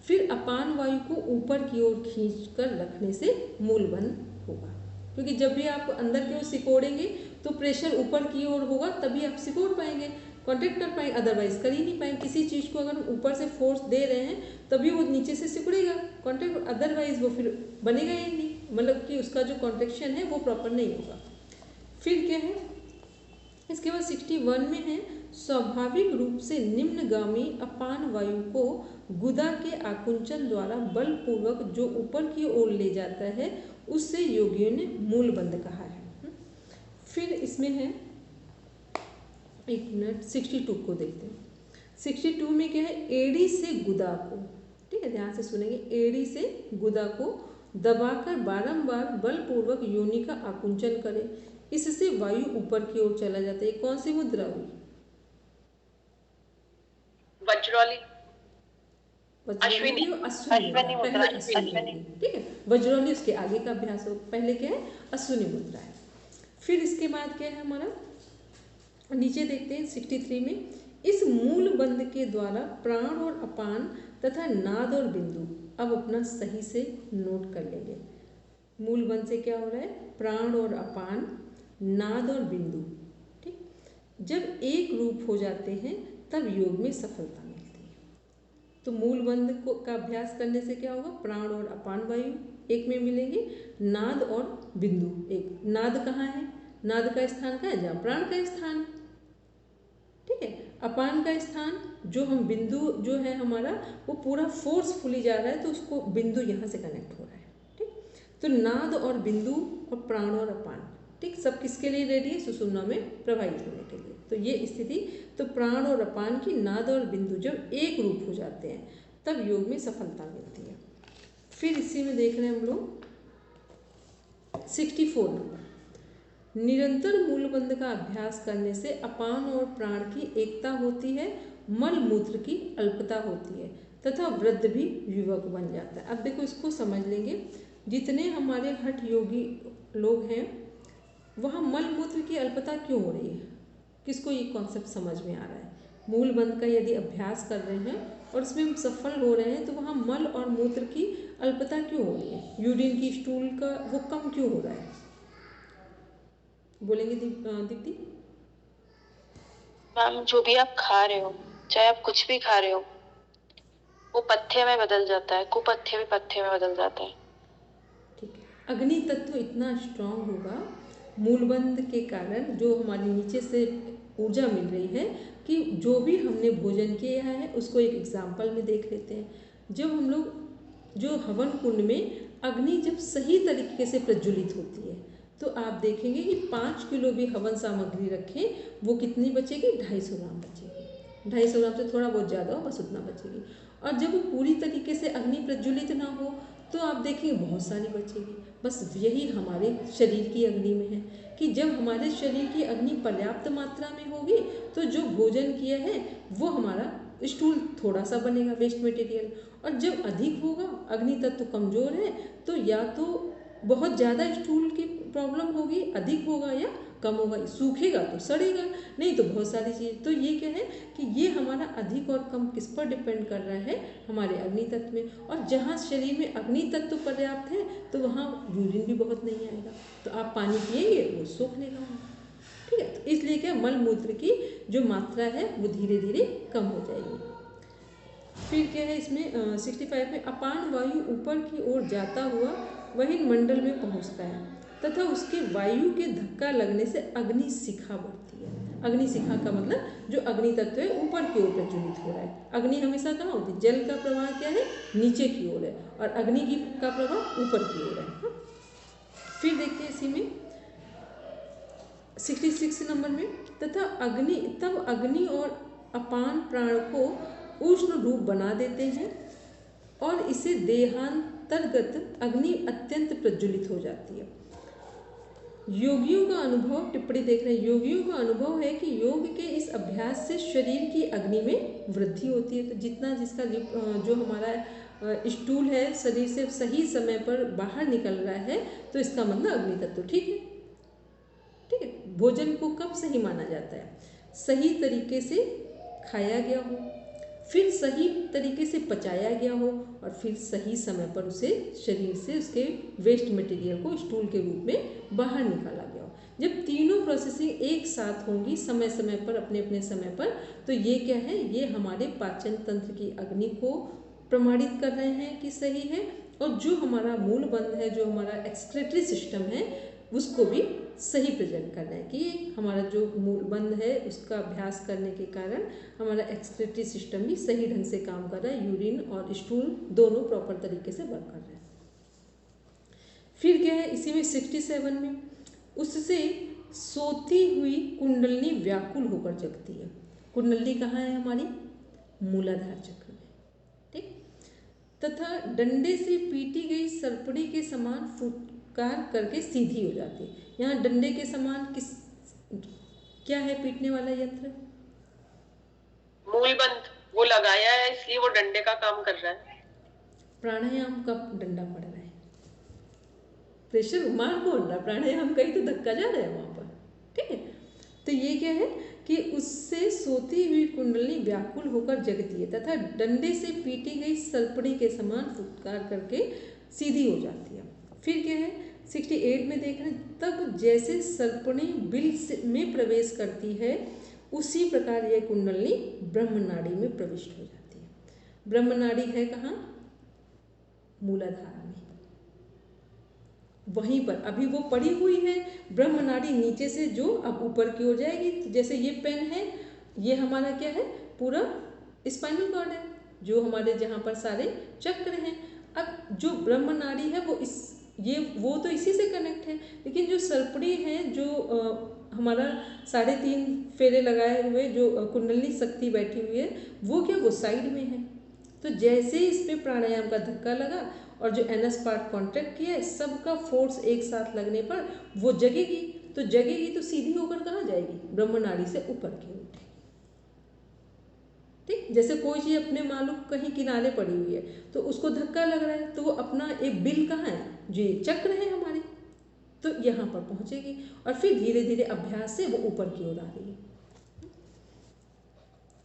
फिर अपान वायु को ऊपर की ओर खींचकर रखने से मूल बंद होगा, क्योंकि जब भी आप अंदर की ओर सिकोड़ेंगे तो प्रेशर ऊपर की ओर होगा, तभी आप सिकोड़ पाएंगे, कॉन्ट्रैक्ट कर पाएंगे, अदरवाइज कर ही नहीं पाएंगे। किसी चीज़ को अगर हम ऊपर से फोर्स दे रहे हैं तभी वो नीचे से सिकुड़ेगा कॉन्ट्रैक्ट, अदरवाइज वो फिर बनेगा ही नहीं, मतलब कि उसका जो कॉन्ट्रैक्शन है वो प्रॉपर नहीं होगा। फिर क्या है, इसके बाद 61 में है, स्वाभाविक रूप से निम्नगामी अपान वायु को गुदा के आकुंचन द्वारा बलपूर्वक जो ऊपर की ओर ले जाता है उससे योगियों ने मूल बंद कहा है। फिर इसमें है, एक मिनट, 62 को देखते हैं। 62 में क्या है, एड़ी से गुदा को, ठीक है ध्यान से सुनेंगे, एड़ी से गुदा को दबाकर बारंबार बलपूर्वक योनि का आकुंचन करें, इससे वायु ऊपर की ओर चला जाता है। कौन सी मुद्रा हुई, वज्रौली, अश्विनी मुद्रा, ठीक है, वज्रौली उसके आगे का अभ्यास हो, पहले क्या है, अश्विनी मुद्रा है। फिर इसके बाद क्या है हमारा, नीचे देखते हैं 63 में, इस मूल बंद के द्वारा प्राण और अपान तथा नाद और बिंदु, अब अपना सही से नोट कर लेंगे। मूल बंद से क्या हो रहा है, प्राण और अपान, नाद और बिंदु, ठीक, जब एक रूप हो जाते हैं तब योग में सफलता मिलती है। तो मूल बंद का अभ्यास करने से क्या होगा, प्राण और अपान वायु एक में मिलेंगे, नाद और बिंदु एक। नाद कहाँ है, नाद का स्थान कहाँ है, जहाँ प्राण का स्थान है, ठीक है। अपान का स्थान जो हम बिंदु जो है हमारा वो पूरा फोर्सफुली जा रहा है, तो उसको बिंदु यहाँ से कनेक्ट हो रहा है, ठीक। तो नाद और बिंदु और प्राण और अपान, ठीक, सब किसके लिए रेडी है, सुषुम्ना में प्रवाहित होने के लिए। तो ये स्थिति, तो प्राण और अपान की, नाद और बिंदु जब एक रूप हो जाते हैं तब योग में सफलता मिलती है। फिर इसी में देख रहे हैं हम लोग 64 नंबर, निरंतर मूलबंध का अभ्यास करने से अपान और प्राण की एकता होती है, मल मूत्र की अल्पता होती है तथा वृद्ध भी युवक बन जाता है। अब देखो इसको समझ लेंगे, जितने हमारे हठ योगी लोग हैं वहाँ मल मूत्र की अल्पता क्यों हो रही है, किसको ये कॉन्सेप्ट समझ में आ रहा है? मूल बंध का यदि अभ्यास कर रहे हैं और इसमें हम सफल हो रहे हैं तो वहाँ मल और मूत्र की अल्पता क्यों हो रही है, यूरिन की स्टूल का वो कम क्यों हो रहा है? बोलेंगे दीप्ति? मैम जो भी आप खा रहे हो, चाहे आप कुछ भी खा रहे हो, वो पथ्य में बदल जाता है, कुपथ्य भी पथ्य में बदल जाता है। ठीक है, अग्नि तत्व इतना स्ट्रांग होगा मूलबंध के कारण, जो हमारे नीचे से ऊर्जा मिल रही है कि जो भी हमने भोजन किया है उसको एक एग्जाम्पल में देख लेते हैं। जब हम लोग जो हवन कुंड में अग्नि जब सही तरीके से प्रज्वलित होती है तो आप देखेंगे कि 5 किलो भी हवन सामग्री रखें वो कितनी बचेगी, 250 ग्राम बचेगी। 250 ग्राम से थोड़ा बहुत ज़्यादा हो, बस उतना बचेगी। और जब वो पूरी तरीके से अग्नि प्रज्वलित ना हो तो आप देखेंगे बहुत सारी बचेगी। बस यही हमारे शरीर की अग्नि में है कि जब हमारे शरीर की अग्नि पर्याप्त मात्रा में होगी तो जो भोजन किया है वो हमारा स्टूल थोड़ा सा बनेगा, वेस्ट मटेरियल। और जब अधिक होगा, अग्नि तत्व कमज़ोर है तो या तो बहुत ज़्यादा स्टूल की प्रॉब्लम होगी, अधिक होगा या कम होगा, सूखेगा तो सड़ेगा, नहीं तो बहुत सारी चीज़। तो ये क्या है कि ये हमारा अधिक और कम किस पर डिपेंड कर रहा है, हमारे अग्नि तत्व में। और जहाँ शरीर में अग्नि तत्व पर्याप्त है तो वहाँ यूरिन भी बहुत नहीं आएगा, तो आप पानी पिएंगे वो सूख लेगा, ठीक है। तो इसलिए क्या, मल मूत्र की जो मात्रा है वो धीरे धीरे कम हो जाएगी। फिर क्या है इसमें 65 में, अपान वायु ऊपर की ओर जाता हुआ वही मंडल में पहुंचता है तथा उसके वायु के धक्का लगने से अग्नि शिखा बढ़ती है। अग्नि शिखा का मतलब जो अग्नि तत्व है ऊपर की ओर प्रज्वलित हो रहा है। अग्नि हमेशा कहाँ होती है, जल का प्रवाह क्या है, नीचे की ओर है, और अग्नि का प्रवाह ऊपर की ओर है। फिर देखते हैं इसी में 66 नंबर में, तथा अग्नि और अपान प्राण को उष्ण रूप बना देते हैं और इसे देहांतर्गत अग्नि अत्यंत प्रज्वलित हो जाती है। योगियों का अनुभव, टिप्पणी देख रहे हैं, योगियों का अनुभव है कि योग के इस अभ्यास से शरीर की अग्नि में वृद्धि होती है। तो जितना जिसका जो हमारा स्टूल है शरीर से सही समय पर बाहर निकल रहा है तो इसका मतलब अग्नि तत्व ठीक है, ठीक है। भोजन को कब सही माना जाता है, सही तरीके से खाया गया हो, फिर सही तरीके से पचाया गया हो, और फिर सही समय पर उसे शरीर से उसके वेस्ट मटेरियल को स्टूल के रूप में बाहर निकाला गया हो। जब तीनों प्रोसेसिंग एक साथ होंगी समय समय पर, अपने अपने समय पर, तो ये क्या है, ये हमारे पाचन तंत्र की अग्नि को प्रमाणित कर रहे हैं कि सही है, और जो हमारा मूल बंध है, जो हमारा एक्सक्रेटरी सिस्टम है, उसको भी सही प्रेजेंट कर रहे हैं कि हमारा जो मूल बंध है उसका अभ्यास करने के कारण हमारा एक्सक्रेटरी सिस्टम भी सही ढंग से काम कर रहा है, यूरिन और स्टूल दोनों प्रॉपर तरीके से वर्क कर रहे हैं। फिर क्या है इसी में 67 में, उससे सोती हुई कुंडलनी व्याकुल होकर जगती है। कुंडलनी कहाँ है, हमारी मूलाधार चक्र में, ठीक। तथा डंडे से पीटी गई सरपड़ी के समान फुटकार करके सीधी हो जाती है। यहाँ डंडे के समान क्या है पीटने वाला यंत्र, मूलबंध वो लगाया है इसलिए वो डंडे का काम कर रहा है। प्राणायाम का डंडा पड़ रहा है, प्रेशर मार कौन रहा, प्राणायाम का ही तो धक्का जा रहा है वहाँ पर, ठीक है। तो ये क्या है कि उससे सोती हुई कुंडली व्याकुल होकर जगती है तथा डंडे से पीटी गई सरपड़ी के समान फुटकार करके सीधी हो जाती है। फिर क्या है 68 में देख रहे हैं, तब जैसे सरपणी बिल में प्रवेश करती है उसी प्रकार यह कुंडली ब्रह्म नाड़ी में प्रविष्ट हो जाती है। ब्रह्म नाड़ी है कहाँ, मूलाधार में, वहीं पर अभी वो पड़ी हुई है। ब्रह्म नाड़ी नीचे से जो अब ऊपर की ओर जाएगी, तो जैसे ये पेन है, ये हमारा क्या है, पूरा स्पाइनल कॉर्ड है, जो हमारे जहाँ पर सारे चक्र हैं। अब जो ब्रह्म नाड़ी है वो तो इसी से कनेक्ट है, लेकिन जो सरपड़ी है, जो हमारा 3.5 फेरे लगाए हुए जो कुंडली शक्ति बैठी हुई है, वो क्या, वो साइड में है। तो जैसे इस पे प्राणायाम का धक्का लगा और जो एनएस पार्ट कॉन्ट्रैक्ट किया है, सबका फोर्स एक साथ लगने पर वो जगेगी। तो जगेगी तो सीधी होकर कहाँ जाएगी, ब्रह्म नाड़ी से ऊपर की ओर उठेगी। ठीक, जैसे कोई चीज़ अपने मालूम कहीं किनारे पड़ी हुई है तो उसको धक्का लग रहा है तो वो अपना एक बिल कहाँ है, जो ये चक्र है हमारे, तो यहाँ पर पहुँचेगी और फिर धीरे धीरे अभ्यास से वो ऊपर की ओर आ रही है।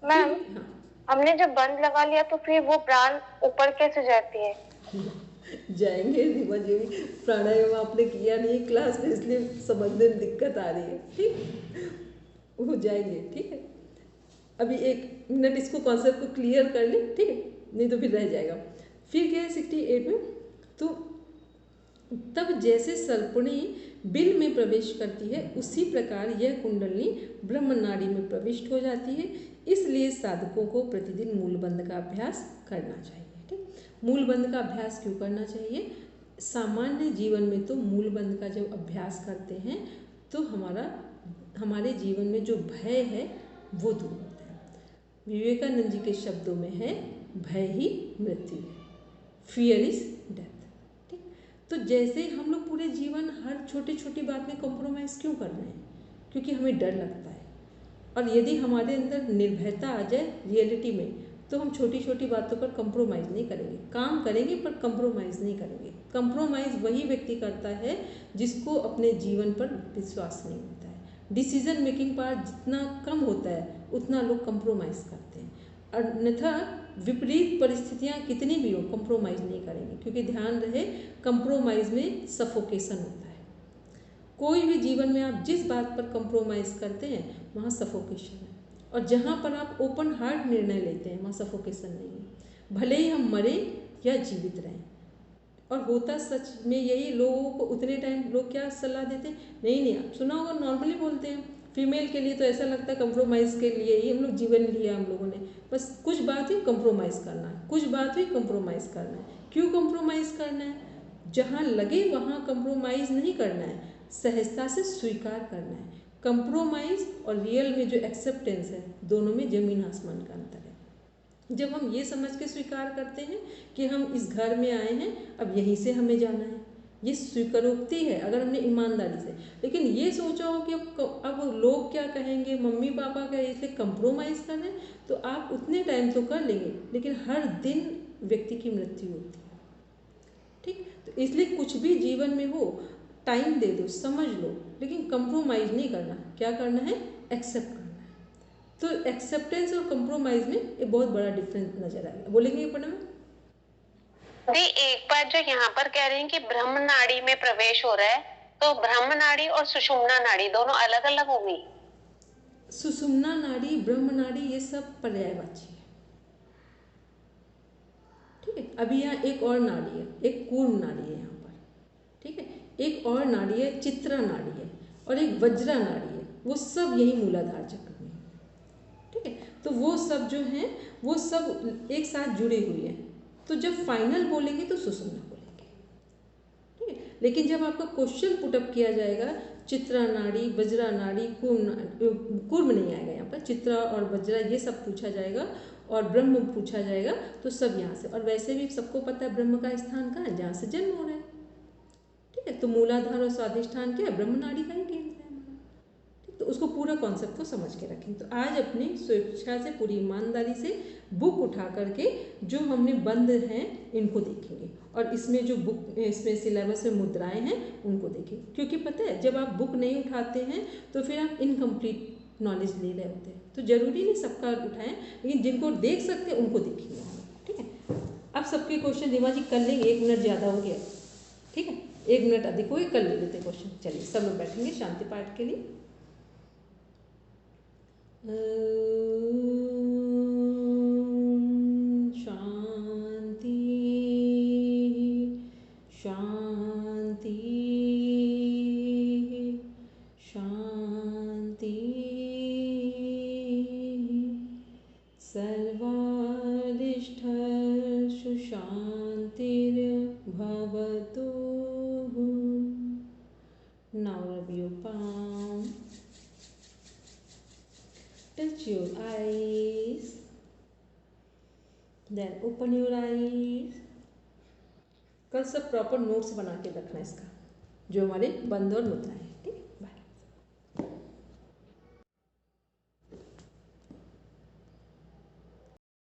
मैम, हाँ, हमने जब बंद लगा लिया तो फिर वो प्राण ऊपर कैसे जाती है? जाएंगे रीमा जी, प्राणायाम आपने किया नहीं क्लास में इसलिए समझने में दिक्कत आ रही है। ठीक, वो जाएंगे। ठीक है, अभी 1 मिनट इसको कॉन्सेप्ट को क्लियर कर ले। ठीक है, नहीं तो फिर रह जाएगा। फिर क्या है 68 में, तो तब जैसे सर्पणी बिल में प्रवेश करती है उसी प्रकार यह कुंडलिनी ब्रह्म नाड़ी में प्रविष्ट हो जाती है। इसलिए साधकों को प्रतिदिन मूलबंध का अभ्यास करना चाहिए। ठीक, मूलबंध का अभ्यास क्यों करना चाहिए? सामान्य जीवन में तो मूलबंध का जब अभ्यास करते हैं तो हमारे जीवन में जो भय है वो दूर होता है। विवेकानंद जी के शब्दों में है, भय ही मृत्यु है, फियर इज डेथ। ठीक, तो जैसे हम लोग पूरे जीवन हर छोटी छोटी बात में कॉम्प्रोमाइज़ क्यों कर रहे हैं? क्योंकि हमें डर लगता है। और यदि हमारे अंदर निर्भयता आ जाए रियलिटी में तो हम छोटी छोटी बातों पर कंप्रोमाइज़ नहीं करेंगे, काम करेंगे पर कंप्रोमाइज़ नहीं करेंगे। कंप्रोमाइज़ वही व्यक्ति करता है जिसको अपने जीवन पर विश्वास नहीं होता है। डिसीजन मेकिंग पावर जितना कम होता है उतना लोग कंप्रोमाइज़ करते हैं, अन्यथा विपरीत परिस्थितियाँ कितनी भी हो कंप्रोमाइज़ नहीं करेंगे, क्योंकि ध्यान रहे कंप्रोमाइज़ में सफोकेशन होता है। कोई भी जीवन में आप जिस बात पर कंप्रोमाइज़ करते हैं वहाँ सफोकेशन है, और जहाँ पर आप ओपन हार्ट निर्णय लेते हैं वहाँ सफोकेशन नहीं है। भले ही हम मरे या जीवित रहें। और होता सच में यही, लोगों को उतने टाइम लोग क्या सलाह देते हैं, नहीं आप सुना होगा, नॉर्मली बोलते हैं फीमेल के लिए तो ऐसा लगता है कंप्रोमाइज़ के लिए ही हम लोग जीवन लिया हम लोगों ने, बस कुछ बात ही कंप्रोमाइज़ करना है, कुछ बात ही कंप्रोमाइज़ करना है। क्यों कंप्रोमाइज़ करना है? जहाँ लगे वहाँ कंप्रोमाइज़ नहीं करना है, सहजता से स्वीकार करना है। कंप्रोमाइज़ और रियल में जो एक्सेप्टेंस है दोनों में ज़मीन आसमान का अंतर है। जब हम ये समझ के स्वीकार करते हैं कि हम इस घर में आए हैं, अब यहीं से हमें जाना है, ये स्वीकारोक्ति है अगर हमने ईमानदारी से। लेकिन ये सोचा हो कि अब लोग क्या कहेंगे, मम्मी पापा का, इसलिए कंप्रोमाइज़ कर रहे हैं, तो आप उतने टाइम तो कर लेंगे लेकिन हर दिन व्यक्ति की मृत्यु होती है। ठीक, तो इसलिए कुछ भी जीवन में हो टाइम दे दो, समझ लो, लेकिन कंप्रोमाइज़ नहीं करना। क्या करना है? एक्सेप्ट करना है। तो एक्सेप्टेंस और कंप्रोमाइज़ में एक बहुत बड़ा डिफरेंस नजर आएगा। बोलेंगे ये पढ़ना में? दी, एक बात जो यहाँ पर कह रहे हैं कि ब्रह्म नाड़ी में प्रवेश हो रहा है, तो ब्रह्म नाड़ी और सुषुम्ना नाड़ी दोनों अलग अलग होंगी? सुषुम्ना नाड़ी, ब्रह्म नाड़ी, ये सब पर्यायवाची है। ठीक है, अभी यहाँ एक और नाड़ी है, एक कूर्म नाड़ी है यहाँ पर। ठीक है, एक और नाड़ी है चित्रा नाड़ी है, और एक वज्रा नाड़ी है। वो सब यही मूलाधार चक्र में है। ठीक है, तो वो सब जो हैं वो सब एक साथ जुड़े हुए हैं। तो जब फाइनल बोलेंगे तो सुषुम्ना बोलेंगे। ठीक है, लेकिन जब आपका क्वेश्चन पुटअप किया जाएगा चित्रा नाड़ी, वज्रा नाड़ी, कूर्म नहीं आएगा यहाँ पर, चित्रा और वज्रा ये सब पूछा जाएगा और ब्रह्म पूछा जाएगा, तो सब यहाँ से। और वैसे भी सबको पता है ब्रह्म का स्थान कहाँ है, जहाँ से जन्म हो रहा है। ठीक है, तो मूलाधार और स्वाधिष्ठान क्या है? ब्रह्म नाड़ी का ही केंद्र है हमारा। ठीक, तो उसको पूरा कॉन्सेप्ट को समझ के रखें। तो आज अपनी स्वेच्छा से, पूरी ईमानदारी से बुक उठा करके जो हमने बंद हैं इनको देखेंगे, और इसमें जो बुक, इसमें सिलेबस में मुद्राएं हैं उनको देखेंगे। क्योंकि पता है जब आप बुक नहीं उठाते हैं तो फिर आप इनकम्प्लीट नॉलेज ले रहे होते हैं। तो जरूरी नहीं सबका उठाएं, लेकिन जिनको देख सकते हैं उनको देखिए। ठीक है, अब सबके क्वेश्चन रीमा जी कर लेंगे, 1 मिनट ज़्यादा हो गया। ठीक है, 1 मिनट अधिक हो गए, कर लेते क्वेश्चन। चलिए सब लोग बैठेंगे शांति पाठ के लिए। शांति शांति शांति, सर्वारिष्ठर्षु शांतिर्भवतु। Now rub your palm, touch your eyes, then open your eyes. कल सब प्रॉपर नोट्स बना के रखना इसका, जो हमारे बंद और मुद्राएं।